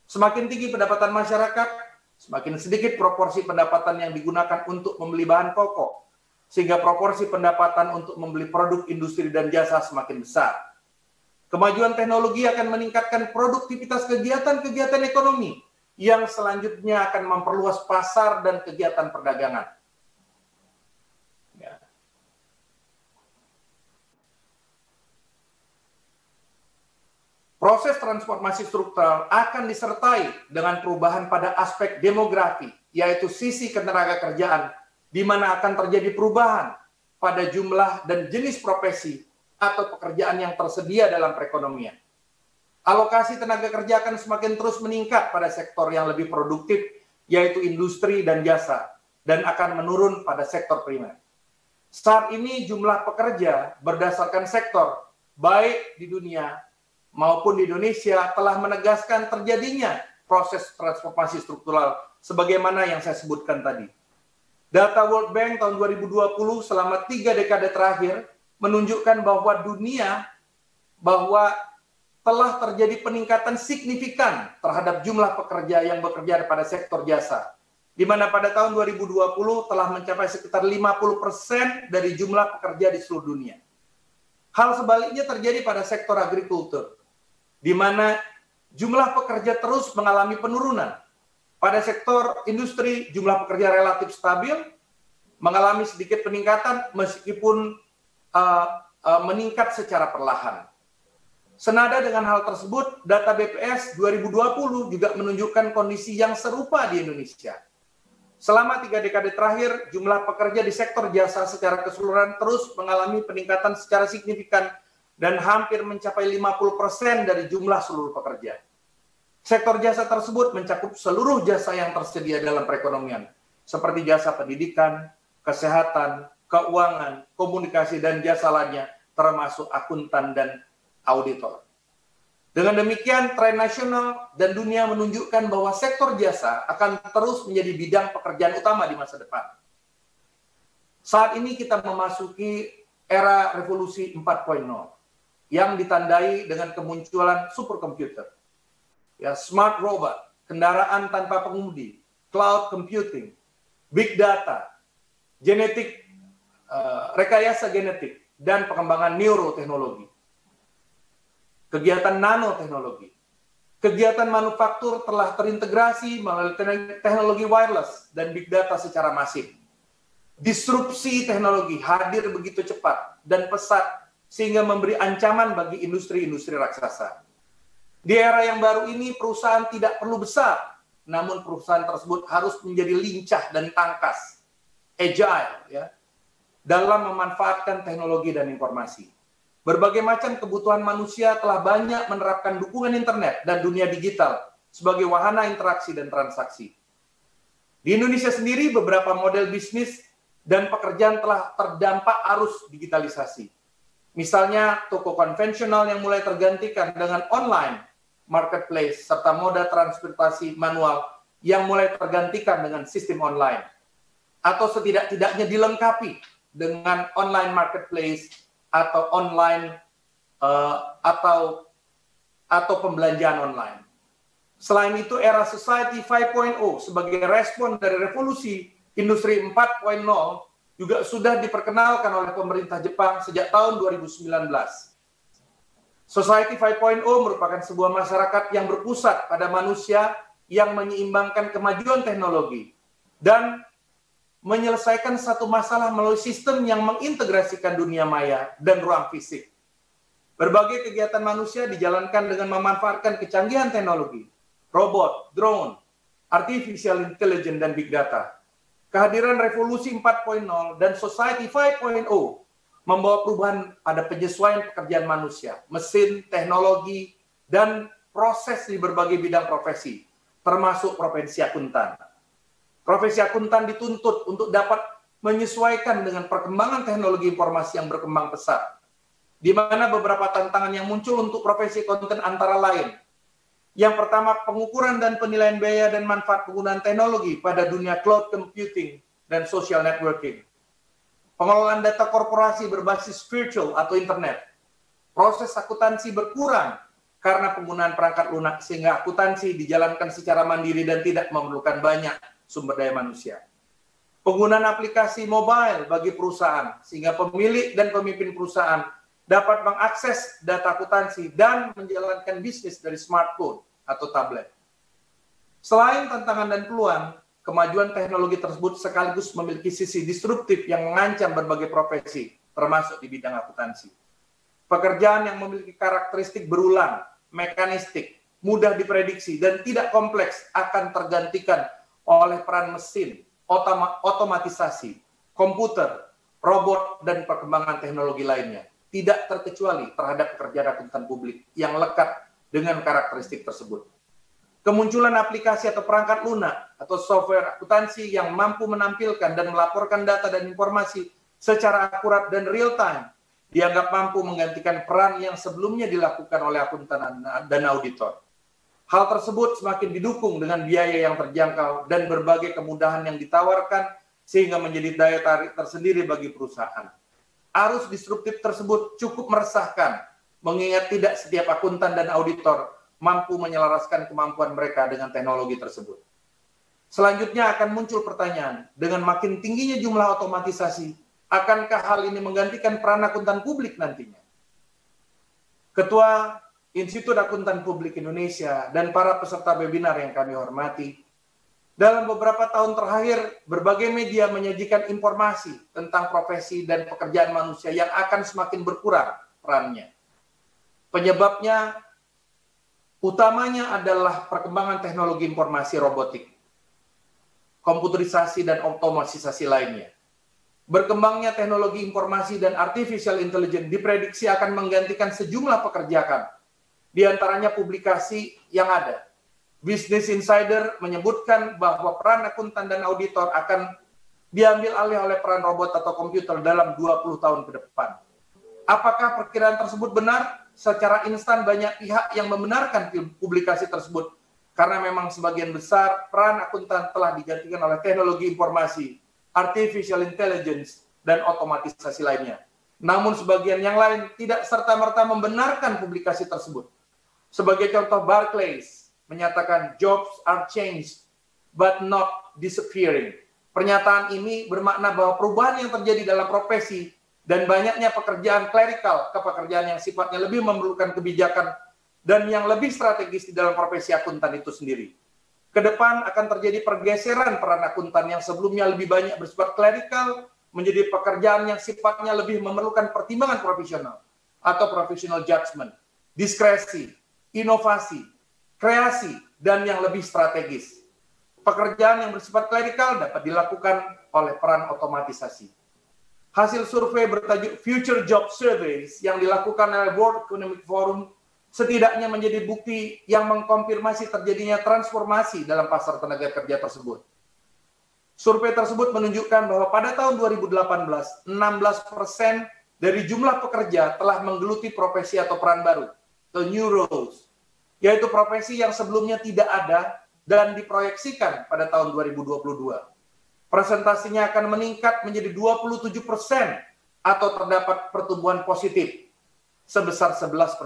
Semakin tinggi pendapatan masyarakat, semakin sedikit proporsi pendapatan yang digunakan untuk membeli bahan pokok, sehingga proporsi pendapatan untuk membeli produk industri dan jasa semakin besar. Kemajuan teknologi akan meningkatkan produktivitas kegiatan-kegiatan ekonomi, yang selanjutnya akan memperluas pasar dan kegiatan perdagangan. Ya. Proses transformasi struktural akan disertai dengan perubahan pada aspek demografi, yaitu sisi ketenaga kerjaan, di mana akan terjadi perubahan pada jumlah dan jenis profesi atau pekerjaan yang tersedia dalam perekonomian. Alokasi tenaga kerja akan semakin terus meningkat pada sektor yang lebih produktif, yaitu industri dan jasa, dan akan menurun pada sektor primer. Saat ini jumlah pekerja berdasarkan sektor, baik di dunia maupun di Indonesia, telah menegaskan terjadinya proses transformasi struktural sebagaimana yang saya sebutkan tadi. Data World Bank tahun 2020 selama 3 dekade terakhir menunjukkan bahwa telah terjadi peningkatan signifikan terhadap jumlah pekerja yang bekerja pada sektor jasa, di mana pada tahun 2020 telah mencapai sekitar 50% dari jumlah pekerja di seluruh dunia. Hal sebaliknya terjadi pada sektor agrikultur, di mana jumlah pekerja terus mengalami penurunan. Pada sektor industri, jumlah pekerja relatif stabil, mengalami sedikit peningkatan meskipun meningkat secara perlahan. Senada dengan hal tersebut, data BPS 2020 juga menunjukkan kondisi yang serupa di Indonesia. Selama 3 dekade terakhir, jumlah pekerja di sektor jasa secara keseluruhan terus mengalami peningkatan secara signifikan dan hampir mencapai 50% dari jumlah seluruh pekerja. Sektor jasa tersebut mencakup seluruh jasa yang tersedia dalam perekonomian, seperti jasa pendidikan, kesehatan, keuangan, komunikasi, dan jasa lainnya, termasuk akuntan dan auditor. Dengan demikian, tren nasional dan dunia menunjukkan bahwa sektor jasa akan terus menjadi bidang pekerjaan utama di masa depan. Saat ini kita memasuki era revolusi 4.0 yang ditandai dengan kemunculan superkomputer, ya, smart robot, kendaraan tanpa pengemudi, cloud computing, big data, genetik, rekayasa genetik, dan pengembangan neuroteknologi. Kegiatan nanoteknologi. Kegiatan manufaktur telah terintegrasi melalui teknologi wireless dan big data secara masif. Disrupsi teknologi hadir begitu cepat dan pesat sehingga memberi ancaman bagi industri-industri raksasa. Di era yang baru ini perusahaan tidak perlu besar, namun perusahaan tersebut harus menjadi lincah dan tangkas, agile, ya, dalam memanfaatkan teknologi dan informasi. Berbagai macam kebutuhan manusia telah banyak menerapkan dukungan internet dan dunia digital sebagai wahana interaksi dan transaksi. Di Indonesia sendiri, beberapa model bisnis dan pekerjaan telah terdampak arus digitalisasi. Misalnya, toko konvensional yang mulai tergantikan dengan online, marketplace, serta moda transportasi manual yang mulai tergantikan dengan sistem online. Atau setidak-tidaknya dilengkapi dengan online marketplace, atau online atau pembelanjaan online. Selain itu, era Society 5.0 sebagai respon dari revolusi industri 4.0 juga sudah diperkenalkan oleh pemerintah Jepang sejak tahun 2019. Society 5.0 merupakan sebuah masyarakat yang berpusat pada manusia yang menyeimbangkan kemajuan teknologi dan menyelesaikan satu masalah melalui sistem yang mengintegrasikan dunia maya dan ruang fisik. Berbagai kegiatan manusia dijalankan dengan memanfaatkan kecanggihan teknologi, robot, drone, artificial intelligence, dan big data. Kehadiran revolusi 4.0 dan society 5.0 membawa perubahan pada penyesuaian pekerjaan manusia, mesin, teknologi, dan proses di berbagai bidang profesi, termasuk profesi akuntan. Profesi akuntan dituntut untuk dapat menyesuaikan dengan perkembangan teknologi informasi yang berkembang pesat, di mana beberapa tantangan yang muncul untuk profesi akuntan antara lain Yang pertama, pengukuran dan penilaian biaya dan manfaat penggunaan teknologi pada dunia cloud computing dan social networking. Pengelolaan data korporasi berbasis virtual atau internet. Proses akuntansi berkurang karena penggunaan perangkat lunak sehingga akuntansi dijalankan secara mandiri dan tidak memerlukan banyak sumber daya manusia. Penggunaan aplikasi mobile bagi perusahaan sehingga pemilik dan pemimpin perusahaan dapat mengakses data akuntansi dan menjalankan bisnis dari smartphone atau tablet. Selain tantangan dan peluang, kemajuan teknologi tersebut sekaligus memiliki sisi disruptif yang mengancam berbagai profesi, termasuk di bidang akuntansi. Pekerjaan yang memiliki karakteristik berulang, mekanistik, mudah diprediksi, dan tidak kompleks akan tergantikan oleh peran mesin, otomatisasi, komputer, robot, dan perkembangan teknologi lainnya. Tidak terkecuali terhadap pekerjaan akuntan publik yang lekat dengan karakteristik tersebut. Kemunculan aplikasi atau perangkat lunak atau software akuntansi yang mampu menampilkan dan melaporkan data dan informasi secara akurat dan real time dianggap mampu menggantikan peran yang sebelumnya dilakukan oleh akuntan dan auditor. Hal tersebut semakin didukung dengan biaya yang terjangkau dan berbagai kemudahan yang ditawarkan sehingga menjadi daya tarik tersendiri bagi perusahaan. Arus disruptif tersebut cukup meresahkan, mengingat tidak setiap akuntan dan auditor mampu menyelaraskan kemampuan mereka dengan teknologi tersebut. Selanjutnya akan muncul pertanyaan, dengan makin tingginya jumlah otomatisasi, akankah hal ini menggantikan peran akuntan publik nantinya? Ketua Institut Akuntan Publik Indonesia dan para peserta webinar yang kami hormati, dalam beberapa tahun terakhir, berbagai media menyajikan informasi tentang profesi dan pekerjaan manusia yang akan semakin berkurang perannya. Penyebabnya utamanya adalah perkembangan teknologi informasi robotik, komputerisasi dan otomatisasi lainnya. Berkembangnya teknologi informasi dan artificial intelligence diprediksi akan menggantikan sejumlah pekerjaan, di antaranya publikasi yang ada. Business Insider menyebutkan bahwa peran akuntan dan auditor akan diambil alih oleh peran robot atau komputer dalam 20 tahun ke depan. Apakah perkiraan tersebut benar? Secara instan banyak pihak yang membenarkan publikasi tersebut karena memang sebagian besar peran akuntan telah digantikan oleh teknologi informasi, artificial intelligence, dan otomatisasi lainnya. Namun sebagian yang lain tidak serta-merta membenarkan publikasi tersebut. Sebagai contoh, Barclays menyatakan jobs are changed but not disappearing. Pernyataan ini bermakna bahwa perubahan yang terjadi dalam profesi dan banyaknya pekerjaan clerical ke pekerjaan yang sifatnya lebih memerlukan kebijakan dan yang lebih strategis di dalam profesi akuntan itu sendiri. Kedepan akan terjadi pergeseran peran akuntan yang sebelumnya lebih banyak bersifat clerical menjadi pekerjaan yang sifatnya lebih memerlukan pertimbangan profesional atau professional judgment, diskresi, inovasi, kreasi, dan yang lebih strategis. Pekerjaan yang bersifat clerical dapat dilakukan oleh peran otomatisasi. Hasil survei bertajuk Future Job Surveys yang dilakukan oleh World Economic Forum setidaknya menjadi bukti yang mengkonfirmasi terjadinya transformasi dalam pasar tenaga kerja tersebut. Survei tersebut menunjukkan bahwa pada tahun 2018, 16% dari jumlah pekerja telah menggeluti profesi atau peran baru, the new roles, yaitu profesi yang sebelumnya tidak ada dan diproyeksikan pada tahun 2022. Presentasinya akan meningkat menjadi 27% atau terdapat pertumbuhan positif sebesar 11%.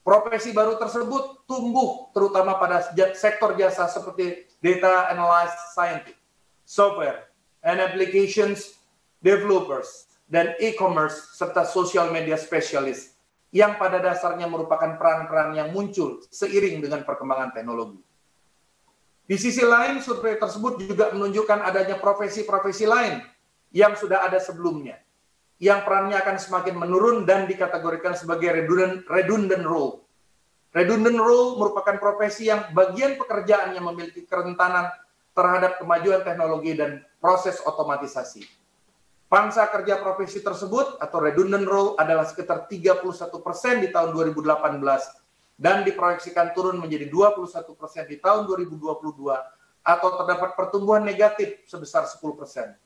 Profesi baru tersebut tumbuh terutama pada sektor jasa seperti data analysis scientist, software and applications developers, dan e-commerce serta social media specialist yang pada dasarnya merupakan peran-peran yang muncul seiring dengan perkembangan teknologi. Di sisi lain, survei tersebut juga menunjukkan adanya profesi-profesi lain yang sudah ada sebelumnya, yang perannya akan semakin menurun dan dikategorikan sebagai redundant role. Redundant role merupakan profesi yang bagian pekerjaannya memiliki kerentanan terhadap kemajuan teknologi dan proses otomatisasi. Pangsa kerja profesi tersebut atau redundant role adalah sekitar 31% di tahun 2018 dan diproyeksikan turun menjadi 21% di tahun 2022 atau terdapat pertumbuhan negatif sebesar 10%.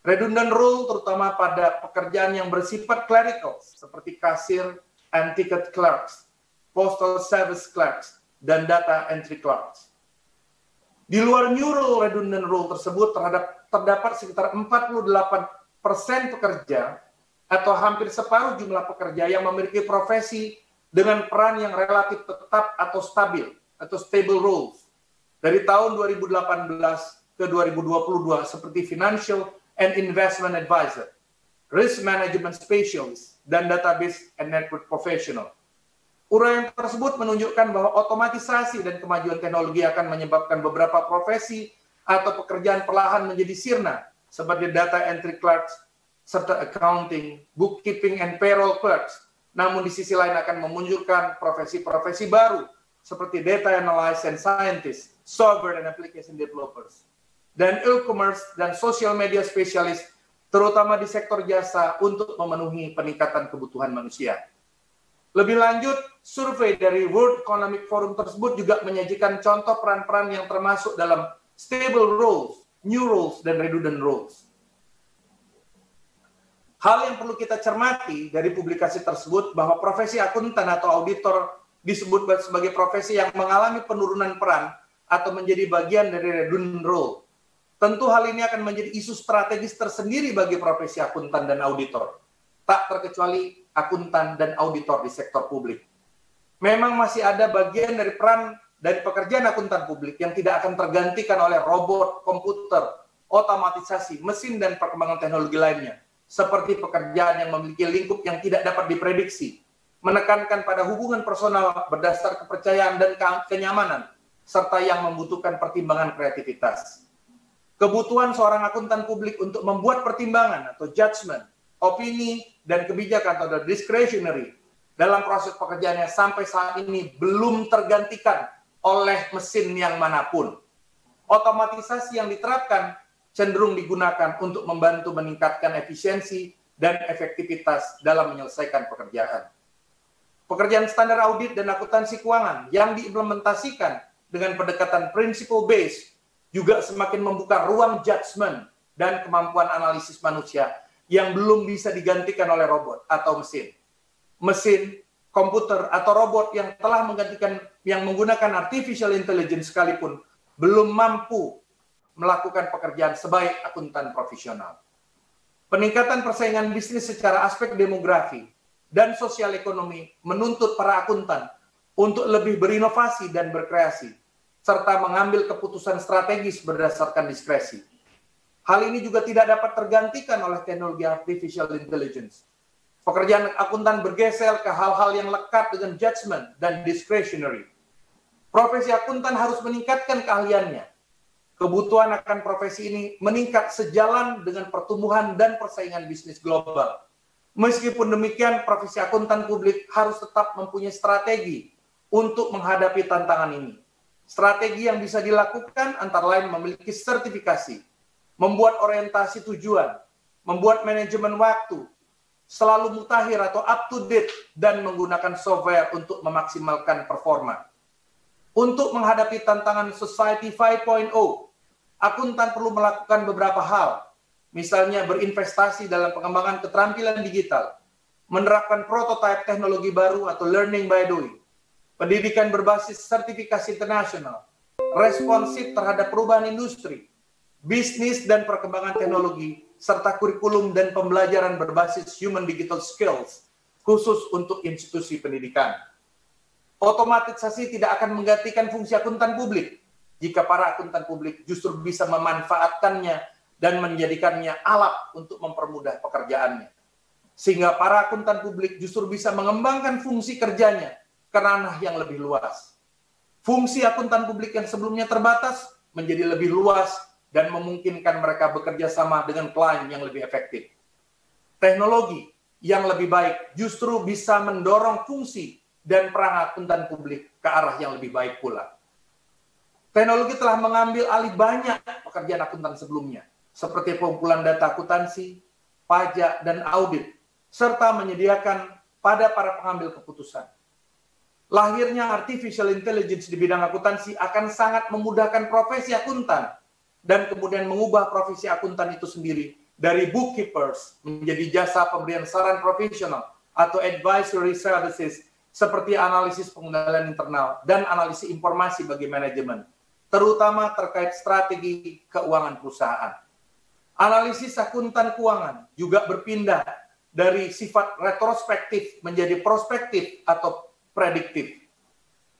Redundant role terutama pada pekerjaan yang bersifat clerical seperti kasir and ticket clerks, postal service clerks, dan data entry clerks. Di luar new role, redundant role tersebut terdapat sekitar 48% pekerja atau hampir separuh jumlah pekerja yang memiliki profesi dengan peran yang relatif tetap atau stabil atau stable roles dari tahun 2018 ke 2022 seperti financial and investment advisor, risk management specialist, dan database and network professional. Uraian tersebut menunjukkan bahwa otomatisasi dan kemajuan teknologi akan menyebabkan beberapa profesi atau pekerjaan perlahan menjadi sirna, seperti data entry clerks, serta accounting, bookkeeping, and payroll clerks. Namun di sisi lain akan memunculkan profesi-profesi baru, seperti data analyst and scientist, software and application developers, dan e-commerce dan social media specialist, terutama di sektor jasa untuk memenuhi peningkatan kebutuhan manusia. Lebih lanjut, survei dari World Economic Forum tersebut juga menyajikan contoh peran-peran yang termasuk dalam stable roles, new roles, dan redundant roles. Hal yang perlu kita cermati dari publikasi tersebut bahwa profesi akuntan atau auditor disebut sebagai profesi yang mengalami penurunan peran atau menjadi bagian dari redundant role. Tentu hal ini akan menjadi isu strategis tersendiri bagi profesi akuntan dan auditor, tak terkecuali akuntan dan auditor di sektor publik. Memang masih ada bagian dari peran dari pekerjaan akuntan publik yang tidak akan tergantikan oleh robot, komputer, otomatisasi, mesin, dan perkembangan teknologi lainnya, seperti pekerjaan yang memiliki lingkup yang tidak dapat diprediksi, menekankan pada hubungan personal berdasar kepercayaan dan kenyamanan, serta yang membutuhkan pertimbangan kreativitas. Kebutuhan seorang akuntan publik untuk membuat pertimbangan atau judgment, opini, dan kebijakan atau discretionary dalam proses pekerjaannya sampai saat ini belum tergantikan oleh mesin yang manapun. Otomatisasi yang diterapkan cenderung digunakan untuk membantu meningkatkan efisiensi dan efektivitas dalam menyelesaikan pekerjaan. Pekerjaan standar audit dan akuntansi keuangan yang diimplementasikan dengan pendekatan principle based juga semakin membuka ruang judgment dan kemampuan analisis manusia yang belum bisa digantikan oleh robot atau mesin. Mesin, komputer, atau robot yang telah menggantikan, yang menggunakan artificial intelligence sekalipun, belum mampu melakukan pekerjaan sebaik akuntan profesional. Peningkatan persaingan bisnis secara aspek demografi dan sosial ekonomi menuntut para akuntan untuk lebih berinovasi dan berkreasi, serta mengambil keputusan strategis berdasarkan diskresi. Hal ini juga tidak dapat tergantikan oleh teknologi artificial intelligence. Pekerjaan akuntan bergeser ke hal-hal yang lekat dengan judgment dan discretionary. Profesi akuntan harus meningkatkan keahliannya. Kebutuhan akan profesi ini meningkat sejalan dengan pertumbuhan dan persaingan bisnis global. Meskipun demikian, profesi akuntan publik harus tetap mempunyai strategi untuk menghadapi tantangan ini. Strategi yang bisa dilakukan antara lain memiliki sertifikasi, membuat orientasi tujuan, membuat manajemen waktu, selalu mutakhir atau up to date, dan menggunakan software untuk memaksimalkan performa. Untuk menghadapi tantangan Society 5.0, akuntan perlu melakukan beberapa hal, misalnya berinvestasi dalam pengembangan keterampilan digital, menerapkan prototipe teknologi baru atau learning by doing, pendidikan berbasis sertifikasi internasional, responsif terhadap perubahan industri, bisnis dan perkembangan teknologi, serta kurikulum dan pembelajaran berbasis human digital skills, khusus untuk institusi pendidikan. Otomatisasi tidak akan menggantikan fungsi akuntan publik, jika para akuntan publik justru bisa memanfaatkannya dan menjadikannya alat untuk mempermudah pekerjaannya. Sehingga para akuntan publik justru bisa mengembangkan fungsi kerjanya ke ranah yang lebih luas. Fungsi akuntan publik yang sebelumnya terbatas menjadi lebih luas dan memungkinkan mereka bekerja sama dengan klien yang lebih efektif. Teknologi yang lebih baik justru bisa mendorong fungsi dan peran akuntan publik ke arah yang lebih baik pula. Teknologi telah mengambil alih banyak pekerjaan akuntan sebelumnya, seperti pengumpulan data akuntansi, pajak, dan audit, serta menyediakan pada para pengambil keputusan. Lahirnya artificial intelligence di bidang akuntansi akan sangat memudahkan profesi akuntan dan kemudian mengubah profesi akuntan itu sendiri dari bookkeepers menjadi jasa pemberian saran profesional atau advisory services seperti analisis pengendalian internal dan analisis informasi bagi manajemen, terutama terkait strategi keuangan perusahaan. Analisis akuntan keuangan juga berpindah dari sifat retrospektif menjadi prospektif atau prediktif.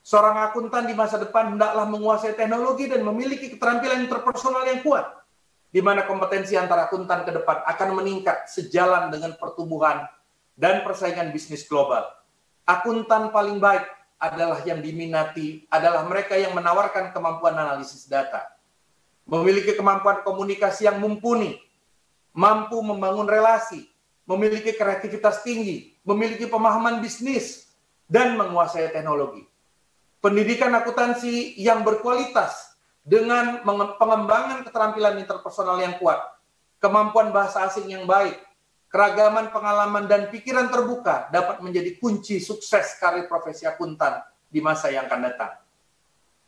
Seorang akuntan di masa depan hendaklah menguasai teknologi dan memiliki keterampilan interpersonal yang kuat, di mana kompetensi antara akuntan ke depan akan meningkat sejalan dengan pertumbuhan dan persaingan bisnis global. Akuntan paling baik adalah yang diminati, adalah mereka yang menawarkan kemampuan analisis data, memiliki kemampuan komunikasi yang mumpuni, mampu membangun relasi, memiliki kreativitas tinggi, memiliki pemahaman bisnis, dan menguasai teknologi. Pendidikan akuntansi yang berkualitas dengan pengembangan keterampilan interpersonal yang kuat, kemampuan bahasa asing yang baik, keragaman pengalaman dan pikiran terbuka dapat menjadi kunci sukses karir profesi akuntan di masa yang akan datang.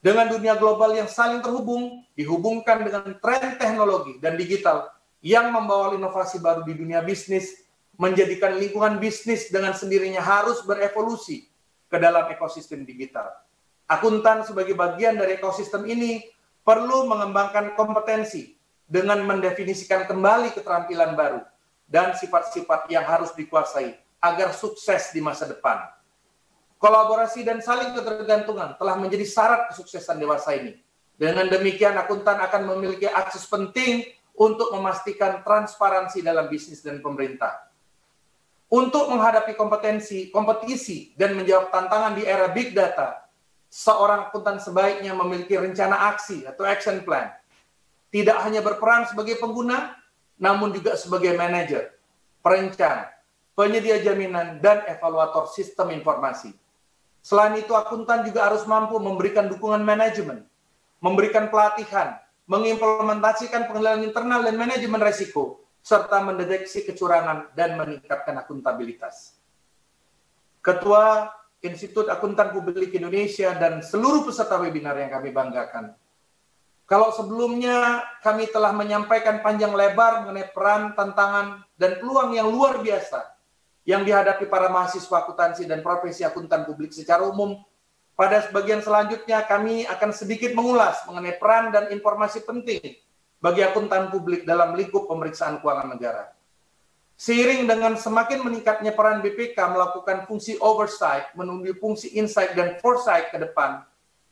Dengan dunia global yang saling terhubung, dihubungkan dengan tren teknologi dan digital yang membawa inovasi baru di dunia bisnis, menjadikan lingkungan bisnis dengan sendirinya harus berevolusi ke dalam ekosistem digital. Akuntan sebagai bagian dari ekosistem ini perlu mengembangkan kompetensi dengan mendefinisikan kembali keterampilan baru dan sifat-sifat yang harus dikuasai agar sukses di masa depan. Kolaborasi dan saling ketergantungan telah menjadi syarat kesuksesan dewasa ini. Dengan demikian, akuntan akan memiliki akses penting untuk memastikan transparansi dalam bisnis dan pemerintah. Untuk menghadapi kompetisi dan menjawab tantangan di era big data, seorang akuntan sebaiknya memiliki rencana aksi atau action plan. Tidak hanya berperan sebagai pengguna, namun juga sebagai manajer, perencana, penyedia jaminan, dan evaluator sistem informasi. Selain itu, akuntan juga harus mampu memberikan dukungan manajemen, memberikan pelatihan, mengimplementasikan pengendalian internal dan manajemen risiko, serta mendeteksi kecurangan dan meningkatkan akuntabilitas. Ketua Institut Akuntan Publik Indonesia dan seluruh peserta webinar yang kami banggakan. Kalau sebelumnya kami telah menyampaikan panjang lebar mengenai peran, tantangan, dan peluang yang luar biasa yang dihadapi para mahasiswa akuntansi dan profesi akuntan publik secara umum, pada bagian selanjutnya kami akan sedikit mengulas mengenai peran dan informasi penting bagi akuntan publik dalam lingkup pemeriksaan keuangan negara. Seiring dengan semakin meningkatnya peran BPK melakukan fungsi oversight, menuju fungsi insight dan foresight ke depan,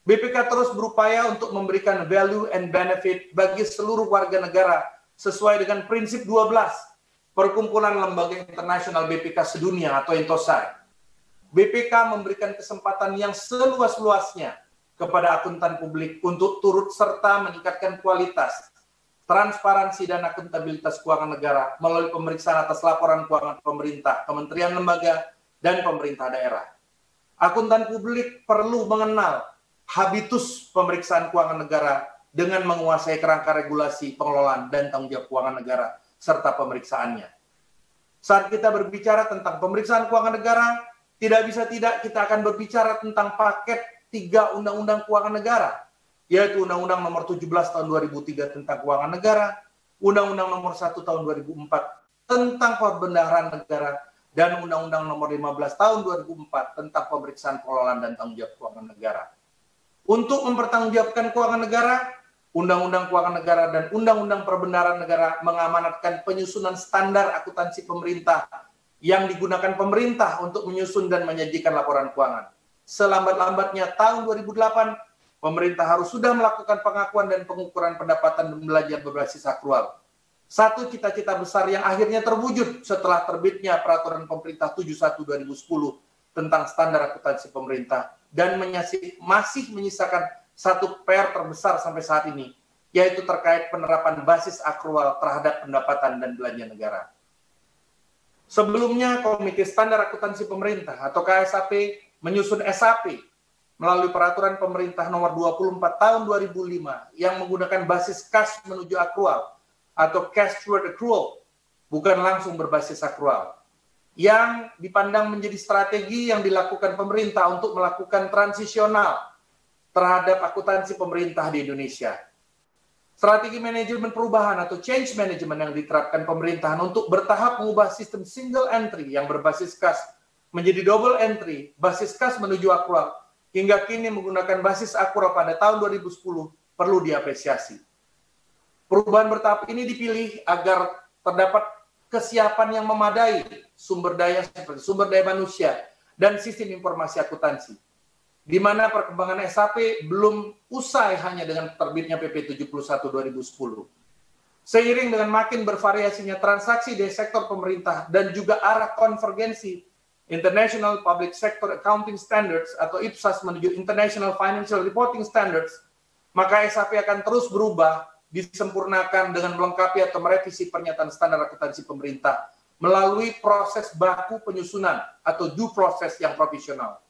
BPK terus berupaya untuk memberikan value and benefit bagi seluruh warga negara sesuai dengan prinsip 12 Perkumpulan Lembaga Internasional BPK Sedunia atau Intosai. BPK memberikan kesempatan yang seluas-luasnya kepada akuntan publik untuk turut serta meningkatkan kualitas, transparansi dan akuntabilitas keuangan negara melalui pemeriksaan atas laporan keuangan pemerintah, kementerian lembaga, dan pemerintah daerah. Akuntan publik perlu mengenal habitus pemeriksaan keuangan negara dengan menguasai kerangka regulasi, pengelolaan, dan tanggung jawab keuangan negara, serta pemeriksaannya. Saat kita berbicara tentang pemeriksaan keuangan negara, tidak bisa tidak kita akan berbicara tentang paket 3 Undang-Undang Keuangan Negara, yaitu Undang-Undang Nomor 17 Tahun 2003 tentang Keuangan Negara, Undang-Undang Nomor 1 Tahun 2004 tentang Pembendaharaan Negara, dan Undang-Undang Nomor 15 Tahun 2004 tentang Pemeriksaan Pengelolaan dan Tanggung Jawab Keuangan Negara. Untuk mempertanggungjawabkan keuangan negara, Undang-Undang Keuangan Negara dan Undang-Undang Perbendaharaan Negara mengamanatkan penyusunan standar akuntansi pemerintah yang digunakan pemerintah untuk menyusun dan menyajikan laporan keuangan. Selambat-lambatnya tahun 2008, pemerintah harus sudah melakukan pengakuan dan pengukuran pendapatan dan belanja berbasis akrual. Satu cita-cita besar yang akhirnya terwujud setelah terbitnya Peraturan Pemerintah 71/2010 tentang standar akuntansi pemerintah dan masih menyisakan satu PR terbesar sampai saat ini, yaitu terkait penerapan basis akrual terhadap pendapatan dan belanja negara. Sebelumnya, Komite Standar Akuntansi Pemerintah atau KSAP menyusun SAP melalui Peraturan Pemerintah Nomor 24 Tahun 2005 yang menggunakan basis kas menuju akrual atau cash toward accrual, bukan langsung berbasis akrual, yang dipandang menjadi strategi yang dilakukan pemerintah untuk melakukan transisional terhadap akuntansi pemerintah di Indonesia. Strategi manajemen perubahan atau change management yang diterapkan pemerintahan untuk bertahap mengubah sistem single entry yang berbasis kas menjadi double entry, basis kas menuju akrual, hingga kini menggunakan basis akrual pada tahun 2010 perlu diapresiasi. Perubahan bertahap ini dipilih agar terdapat kesiapan yang memadai sumber daya seperti sumber daya manusia dan sistem informasi akuntansi, di mana perkembangan SAP belum usai hanya dengan terbitnya PP 71 2010. Seiring dengan makin bervariasinya transaksi di sektor pemerintah dan juga arah konvergensi International Public Sector Accounting Standards atau IPSAS menuju International Financial Reporting Standards, maka SAP akan terus berubah, disempurnakan dengan melengkapi atau merevisi pernyataan standar akuntansi pemerintah melalui proses baku penyusunan atau due process yang profesional.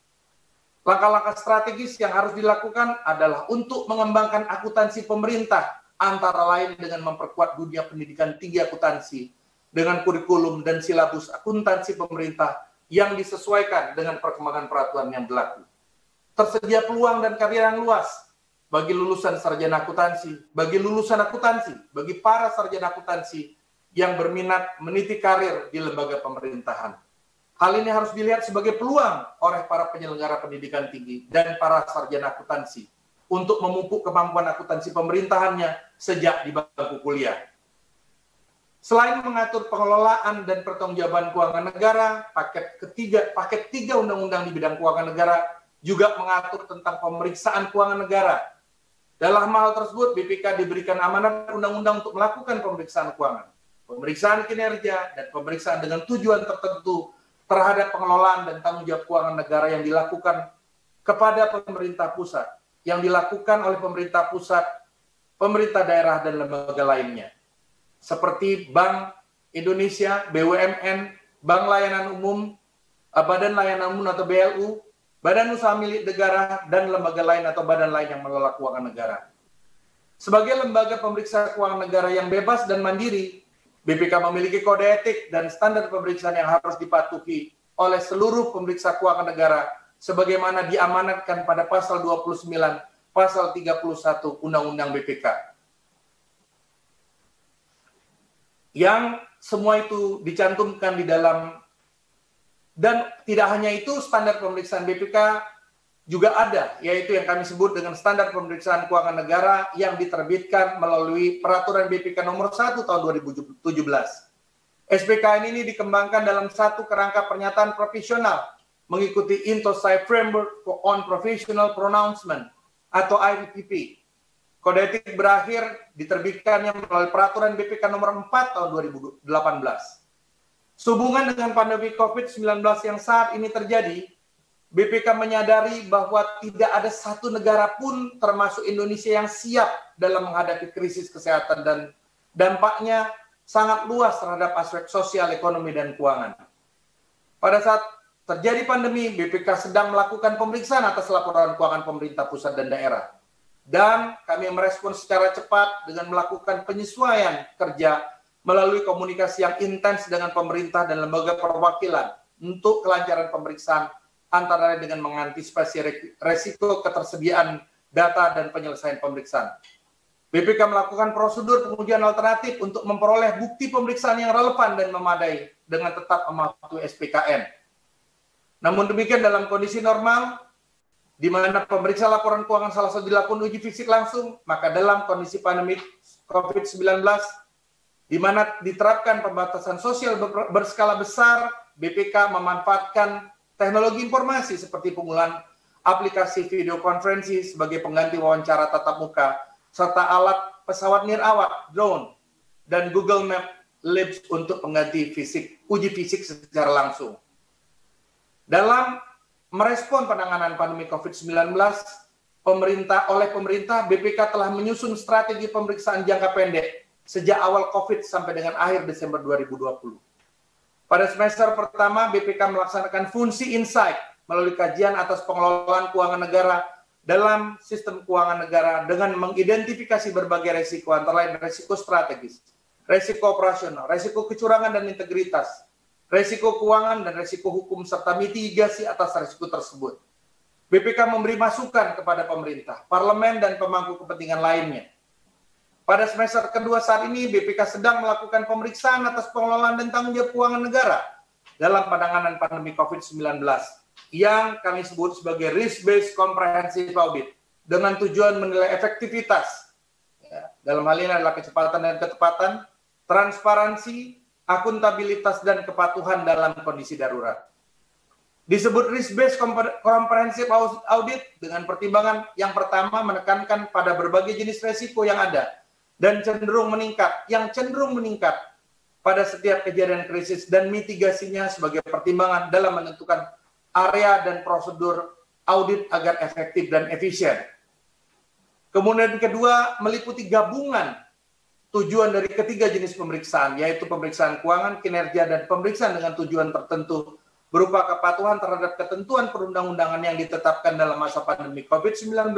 Langkah-langkah strategis yang harus dilakukan adalah untuk mengembangkan akuntansi pemerintah, antara lain dengan memperkuat dunia pendidikan tinggi akuntansi dengan kurikulum dan silabus akuntansi pemerintah yang disesuaikan dengan perkembangan peraturan yang berlaku. Tersedia peluang dan karir yang luas bagi lulusan sarjana akuntansi, bagi lulusan akuntansi, bagi para sarjana akuntansi yang berminat meniti karir di lembaga pemerintahan. Hal ini harus dilihat sebagai peluang oleh para penyelenggara pendidikan tinggi dan para sarjana akuntansi untuk memupuk kemampuan akuntansi pemerintahannya sejak di bangku kuliah. Selain mengatur pengelolaan dan pertanggungjawaban keuangan negara, paket 3 undang-undang di bidang keuangan negara juga mengatur tentang pemeriksaan keuangan negara. Dalam hal tersebut, BPK diberikan amanat undang-undang untuk melakukan pemeriksaan keuangan, pemeriksaan kinerja, dan pemeriksaan dengan tujuan tertentu terhadap pengelolaan dan tanggung jawab keuangan negara yang dilakukan kepada pemerintah pusat, yang dilakukan oleh pemerintah pusat, pemerintah daerah, dan lembaga lainnya, seperti Bank Indonesia, BUMN, Bank Layanan Umum, Badan Layanan Umum atau BLU, badan usaha milik negara, dan lembaga lain atau badan lain yang mengelola keuangan negara. Sebagai lembaga pemeriksa keuangan negara yang bebas dan mandiri, BPK memiliki kode etik dan standar pemeriksaan yang harus dipatuhi oleh seluruh pemeriksa keuangan negara sebagaimana diamanatkan pada pasal 29, pasal 31 Undang-Undang BPK. Yang semua itu dicantumkan di dalam. Dan tidak hanya itu, standar pemeriksaan BPK juga ada, yaitu yang kami sebut dengan standar pemeriksaan keuangan negara yang diterbitkan melalui peraturan BPK nomor 1 tahun 2017. SPKN ini dikembangkan dalam satu kerangka pernyataan profesional mengikuti Intosai Framework on Professional Pronouncement atau IPP. Kode etik berakhir diterbitkannya melalui peraturan BPK nomor 4 tahun 2018. Sehubungan dengan pandemi COVID-19 yang saat ini terjadi, BPK menyadari bahwa tidak ada satu negara pun termasuk Indonesia yang siap dalam menghadapi krisis kesehatan dan dampaknya sangat luas terhadap aspek sosial, ekonomi, dan keuangan. Pada saat terjadi pandemi, BPK sedang melakukan pemeriksaan atas laporan keuangan pemerintah pusat dan daerah. Dan kami merespons secara cepat dengan melakukan penyesuaian kerja melalui komunikasi yang intens dengan pemerintah dan lembaga perwakilan untuk kelancaran pemeriksaan, antara lain dengan mengantisipasi resiko ketersediaan data dan penyelesaian pemeriksaan. BPK melakukan prosedur pengujian alternatif untuk memperoleh bukti pemeriksaan yang relevan dan memadai dengan tetap mematuhi SPKN. Namun demikian, dalam kondisi normal, di mana pemeriksa laporan keuangan salah satu dilakukan uji fisik langsung, maka dalam kondisi pandemi COVID-19, di mana diterapkan pembatasan sosial berskala besar, BPK memanfaatkan teknologi informasi seperti penggunaan aplikasi video konferensi sebagai pengganti wawancara tatap muka, serta alat pesawat nirawak, drone, dan Google Map Labs untuk pengganti uji fisik secara langsung. Dalam merespon penanganan pandemi COVID-19, oleh pemerintah, BPK telah menyusun strategi pemeriksaan jangka pendek sejak awal COVID sampai dengan akhir Desember 2020. Pada semester pertama, BPK melaksanakan fungsi insight melalui kajian atas pengelolaan keuangan negara dalam sistem keuangan negara dengan mengidentifikasi berbagai risiko, antara lain risiko strategis, risiko operasional, risiko kecurangan dan integritas, risiko keuangan dan risiko hukum, serta mitigasi atas risiko tersebut. BPK memberi masukan kepada pemerintah, parlemen, dan pemangku kepentingan lainnya. Pada semester kedua saat ini, BPK sedang melakukan pemeriksaan atas pengelolaan dan tanggung jawab keuangan negara dalam penanganan pandemi COVID-19 yang kami sebut sebagai risk-based comprehensive audit dengan tujuan menilai efektivitas. Dalam hal ini adalah kecepatan dan ketepatan, transparansi, akuntabilitas, dan kepatuhan dalam kondisi darurat. Disebut risk-based comprehensive audit dengan pertimbangan yang pertama menekankan pada berbagai jenis resiko yang ada dan cenderung meningkat pada setiap kejadian krisis dan mitigasinya sebagai pertimbangan dalam menentukan area dan prosedur audit agar efektif dan efisien. Kemudian kedua, meliputi gabungan tujuan dari ketiga jenis pemeriksaan, yaitu pemeriksaan keuangan, kinerja, dan pemeriksaan dengan tujuan tertentu berupa kepatuhan terhadap ketentuan perundang-undangan yang ditetapkan dalam masa pandemi COVID-19,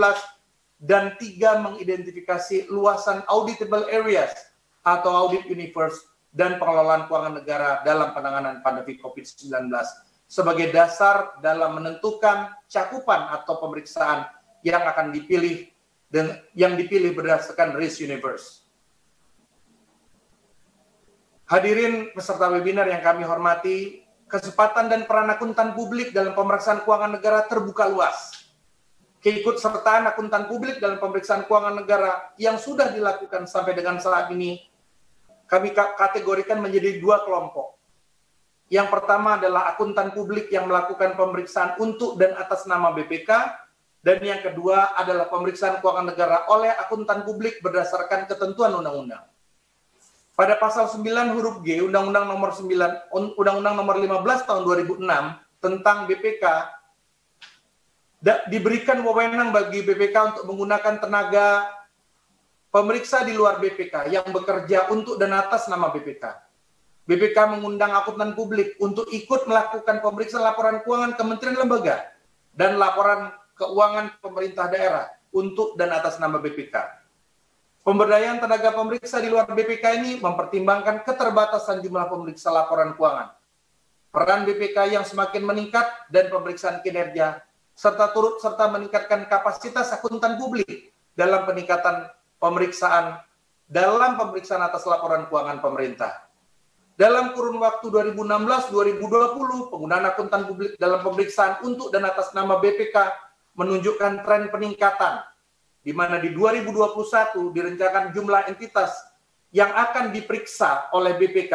dan tiga, mengidentifikasi luasan auditable areas atau audit universe dan pengelolaan keuangan negara dalam penanganan pandemi COVID-19 sebagai dasar dalam menentukan cakupan atau pemeriksaan yang akan dipilih dan yang dipilih berdasarkan risk universe. Hadirin peserta webinar yang kami hormati, kesempatan dan peran akuntan publik dalam pemeriksaan keuangan negara terbuka luas. Keikutsertaan akuntan publik dalam pemeriksaan keuangan negara yang sudah dilakukan sampai dengan saat ini, kami kategorikan menjadi dua kelompok. Yang pertama adalah akuntan publik yang melakukan pemeriksaan untuk dan atas nama BPK, dan yang kedua adalah pemeriksaan keuangan negara oleh akuntan publik berdasarkan ketentuan undang-undang. Pada pasal 9 huruf G Undang-Undang Nomor 15 Tahun 2006 tentang BPK, diberikan wewenang bagi BPK untuk menggunakan tenaga pemeriksa di luar BPK yang bekerja untuk dan atas nama BPK. BPK mengundang akuntan publik untuk ikut melakukan pemeriksaan laporan keuangan kementerian lembaga dan laporan keuangan pemerintah daerah untuk dan atas nama BPK. Pemberdayaan tenaga pemeriksa di luar BPK ini mempertimbangkan keterbatasan jumlah pemeriksa laporan keuangan, peran BPK yang semakin meningkat, dan pemeriksaan kinerja, serta meningkatkan kapasitas akuntan publik dalam peningkatan pemeriksaan atas laporan keuangan pemerintah. Dalam kurun waktu 2016-2020, penggunaan akuntan publik dalam pemeriksaan untuk dan atas nama BPK menunjukkan tren peningkatan, di mana di 2021 direncanakan jumlah entitas yang akan diperiksa oleh BPK,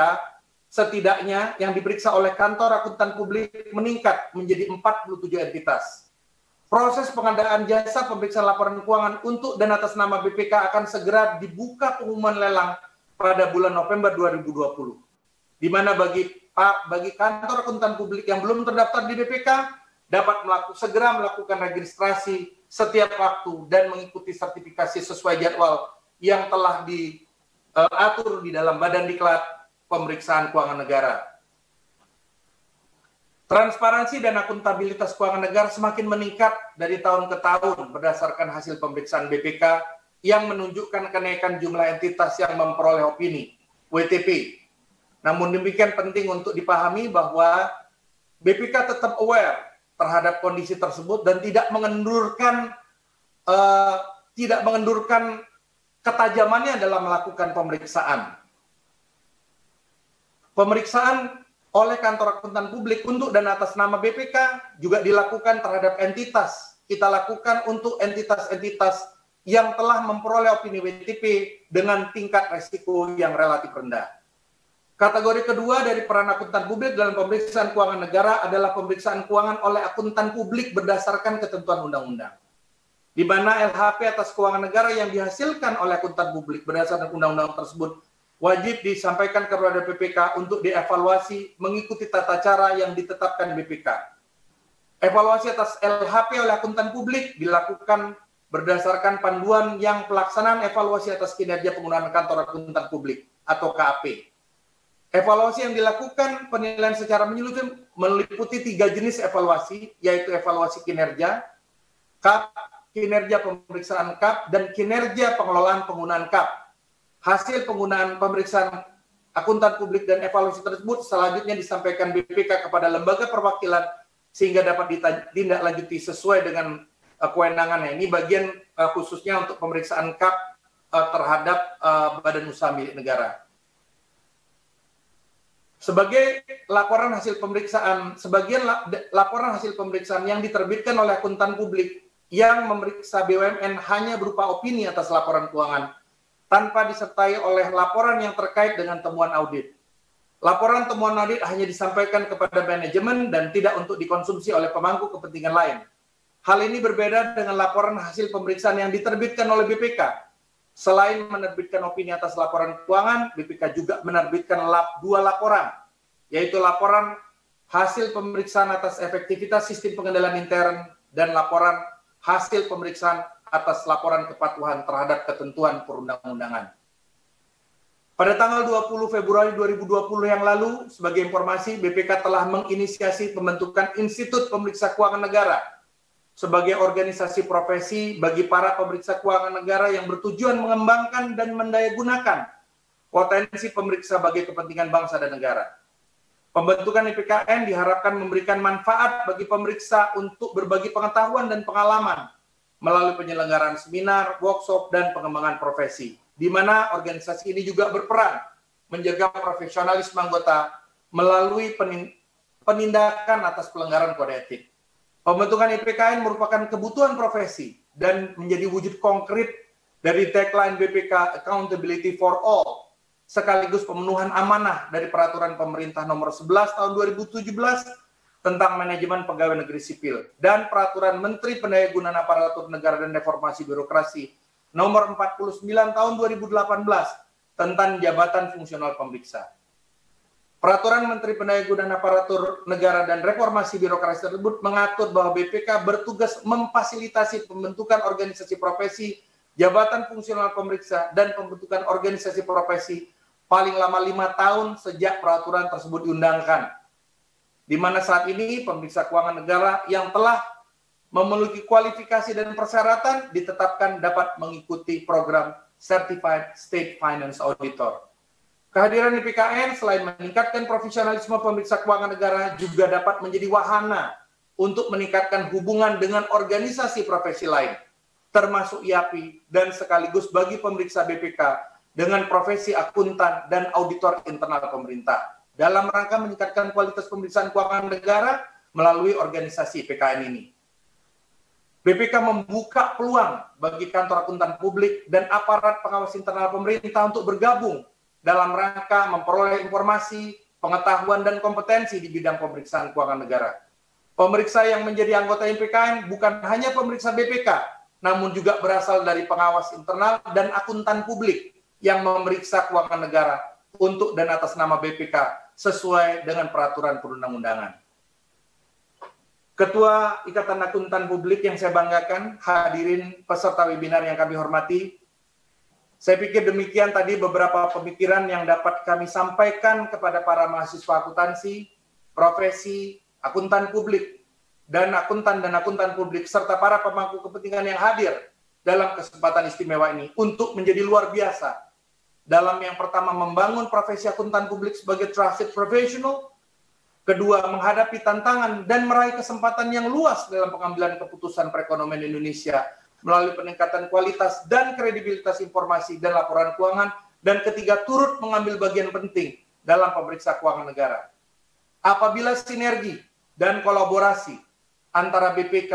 setidaknya yang diperiksa oleh kantor akuntan publik meningkat menjadi 47 entitas. Proses pengadaan jasa pemeriksaan laporan keuangan untuk dan atas nama BPK akan segera dibuka pengumuman lelang pada bulan November 2020. Di mana bagi kantor akuntan publik yang belum terdaftar di BPK dapat segera melakukan registrasi setiap waktu dan mengikuti sertifikasi sesuai jadwal yang telah diatur di dalam Badan Diklat Pemeriksaan Keuangan Negara. Transparansi dan akuntabilitas keuangan negara semakin meningkat dari tahun ke tahun berdasarkan hasil pemeriksaan BPK yang menunjukkan kenaikan jumlah entitas yang memperoleh opini, WTP. Namun demikian penting untuk dipahami bahwa BPK tetap aware terhadap kondisi tersebut dan tidak mengendurkan ketajamannya dalam melakukan pemeriksaan. Pemeriksaan oleh kantor akuntan publik untuk dan atas nama BPK juga dilakukan terhadap entitas. Kita lakukan untuk entitas-entitas yang telah memperoleh opini WTP dengan tingkat resiko yang relatif rendah. Kategori kedua dari peran akuntan publik dalam pemeriksaan keuangan negara adalah pemeriksaan keuangan oleh akuntan publik berdasarkan ketentuan undang-undang. Di mana LHP atas keuangan negara yang dihasilkan oleh akuntan publik berdasarkan undang-undang tersebut wajib disampaikan kepada BPK untuk dievaluasi mengikuti tata cara yang ditetapkan BPK. Evaluasi atas LHP oleh akuntan publik dilakukan berdasarkan panduan yang pelaksanaan evaluasi atas kinerja penggunaan kantor akuntan publik atau KAP. Evaluasi yang dilakukan penilaian secara menyeluruh meliputi 3 jenis evaluasi, yaitu evaluasi kinerja, KAP, kinerja pemeriksaan KAP, dan kinerja pengelolaan penggunaan KAP. Hasil penggunaan pemeriksaan akuntan publik dan evaluasi tersebut selanjutnya disampaikan BPK kepada lembaga perwakilan sehingga dapat ditindaklanjuti sesuai dengan kewenangannya. Ini bagian khususnya untuk pemeriksaan KAP terhadap badan usaha milik negara. Sebagai laporan hasil pemeriksaan, laporan hasil pemeriksaan yang diterbitkan oleh akuntan publik yang memeriksa BUMN hanya berupa opini atas laporan keuangan, tanpa disertai oleh laporan yang terkait dengan temuan audit. Laporan temuan audit hanya disampaikan kepada manajemen dan tidak untuk dikonsumsi oleh pemangku kepentingan lain. Hal ini berbeda dengan laporan hasil pemeriksaan yang diterbitkan oleh BPK. Selain menerbitkan opini atas laporan keuangan, BPK juga menerbitkan dua laporan, yaitu laporan hasil pemeriksaan atas efektivitas sistem pengendalian intern dan laporan hasil pemeriksaan atas laporan kepatuhan terhadap ketentuan perundang-undangan. Pada tanggal 20 Februari 2020 yang lalu, sebagai informasi, BPK telah menginisiasi pembentukan Institut Pemeriksa Keuangan Negara sebagai organisasi profesi bagi para pemeriksa keuangan negara yang bertujuan mengembangkan dan mendayagunakan potensi pemeriksa bagi kepentingan bangsa dan negara. Pembentukan IPKN diharapkan memberikan manfaat bagi pemeriksa untuk berbagi pengetahuan dan pengalaman melalui penyelenggaraan seminar, workshop, dan pengembangan profesi, di mana organisasi ini juga berperan menjaga profesionalisme anggota melalui penindakan atas pelanggaran kode etik. Pembentukan IPKN merupakan kebutuhan profesi dan menjadi wujud konkret dari tagline BPK Accountability for All, sekaligus pemenuhan amanah dari Peraturan Pemerintah Nomor 11 Tahun 2017 tentang Manajemen Pegawai Negeri Sipil dan Peraturan Menteri Pendayagunaan Aparatur Negara dan Reformasi Birokrasi Nomor 49 Tahun 2018 tentang Jabatan Fungsional Pemeriksa. Peraturan Menteri Pendayagunaan Aparatur Negara dan Reformasi Birokrasi tersebut mengatur bahwa BPK bertugas memfasilitasi pembentukan organisasi profesi, jabatan fungsional pemeriksa, dan pembentukan organisasi profesi paling lama 5 tahun sejak peraturan tersebut diundangkan. Di mana saat ini pemeriksa keuangan negara yang telah memiliki kualifikasi dan persyaratan ditetapkan dapat mengikuti program Certified State Finance Auditor. Kehadiran IPKN selain meningkatkan profesionalisme pemeriksa keuangan negara juga dapat menjadi wahana untuk meningkatkan hubungan dengan organisasi profesi lain, termasuk IAPI dan sekaligus bagi pemeriksa BPK dengan profesi akuntan dan auditor internal pemerintah dalam rangka meningkatkan kualitas pemeriksaan keuangan negara melalui organisasi IPKN ini. BPK membuka peluang bagi kantor akuntan publik dan aparat pengawas internal pemerintah untuk bergabung dalam rangka memperoleh informasi, pengetahuan, dan kompetensi di bidang pemeriksaan keuangan negara. Pemeriksa yang menjadi anggota IPKN bukan hanya pemeriksa BPK, namun juga berasal dari pengawas internal dan akuntan publik yang memeriksa keuangan negara untuk dan atas nama BPK sesuai dengan peraturan perundang-undangan. Ketua Ikatan Akuntan Publik yang saya banggakan, hadirin peserta webinar yang kami hormati, saya pikir demikian tadi beberapa pemikiran yang dapat kami sampaikan kepada para mahasiswa akuntansi, profesi, akuntan publik, dan akuntan publik, serta para pemangku kepentingan yang hadir dalam kesempatan istimewa ini untuk menjadi luar biasa. Dalam yang pertama, membangun profesi akuntan publik sebagai trusted professional. Kedua, menghadapi tantangan dan meraih kesempatan yang luas dalam pengambilan keputusan perekonomian Indonesia melalui peningkatan kualitas dan kredibilitas informasi dan laporan keuangan, dan ketiga, turut mengambil bagian penting dalam pemeriksa keuangan negara. Apabila sinergi dan kolaborasi antara BPK,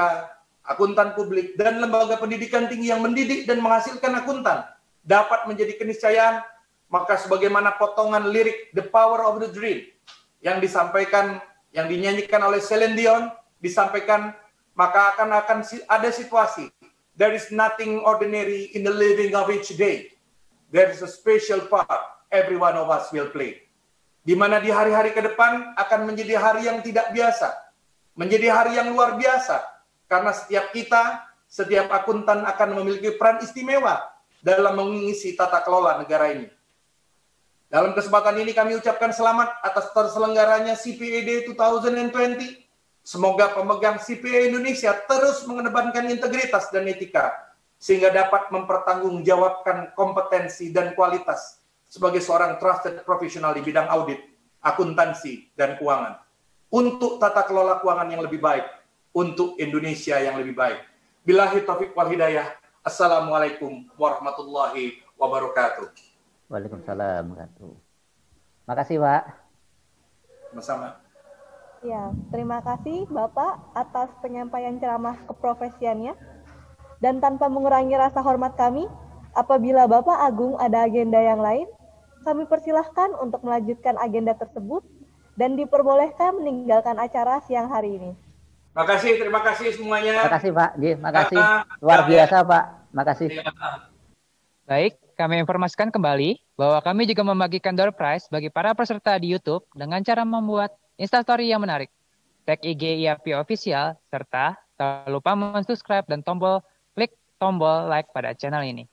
akuntan publik, dan lembaga pendidikan tinggi yang mendidik dan menghasilkan akuntan dapat menjadi keniscayaan, maka sebagaimana potongan lirik The Power of the Dream yang disampaikan, yang dinyanyikan oleh Celine Dion, disampaikan, maka akan ada situasi. There is nothing ordinary in the living of each day. There is a special part every one of us will play. Di mana di hari-hari ke depan akan menjadi hari yang tidak biasa. Menjadi hari yang luar biasa. Karena setiap kita, setiap akuntan akan memiliki peran istimewa dalam mengisi tata kelola negara ini. Dalam kesempatan ini kami ucapkan selamat atas terselenggaranya CPA Day 2020. Semoga pemegang CPA Indonesia terus mengedepankan integritas dan etika, sehingga dapat mempertanggungjawabkan kompetensi dan kualitas sebagai seorang trusted profesional di bidang audit, akuntansi, dan keuangan. Untuk tata kelola keuangan yang lebih baik, untuk Indonesia yang lebih baik. Billahi taufiq wal hidayah. Assalamualaikum warahmatullahi wabarakatuh. Waalaikumsalam warahmatullahi wabarakatuh. Makasih, Pak. Sama-sama. Ya, terima kasih Bapak atas penyampaian ceramah keprofesiannya. Dan tanpa mengurangi rasa hormat kami, apabila Bapak Agung ada agenda yang lain, kami persilahkan untuk melanjutkan agenda tersebut dan diperbolehkan meninggalkan acara siang hari ini. Terima kasih semuanya. Terima kasih Pak, terima kasih. Luar biasa Pak, terima kasih. Baik, kami informasikan kembali bahwa kami juga membagikan door prize bagi para peserta di YouTube dengan cara membuat Instastory yang menarik. Tag IG IAPI Official, serta tak lupa subscribe dan klik tombol like pada channel ini.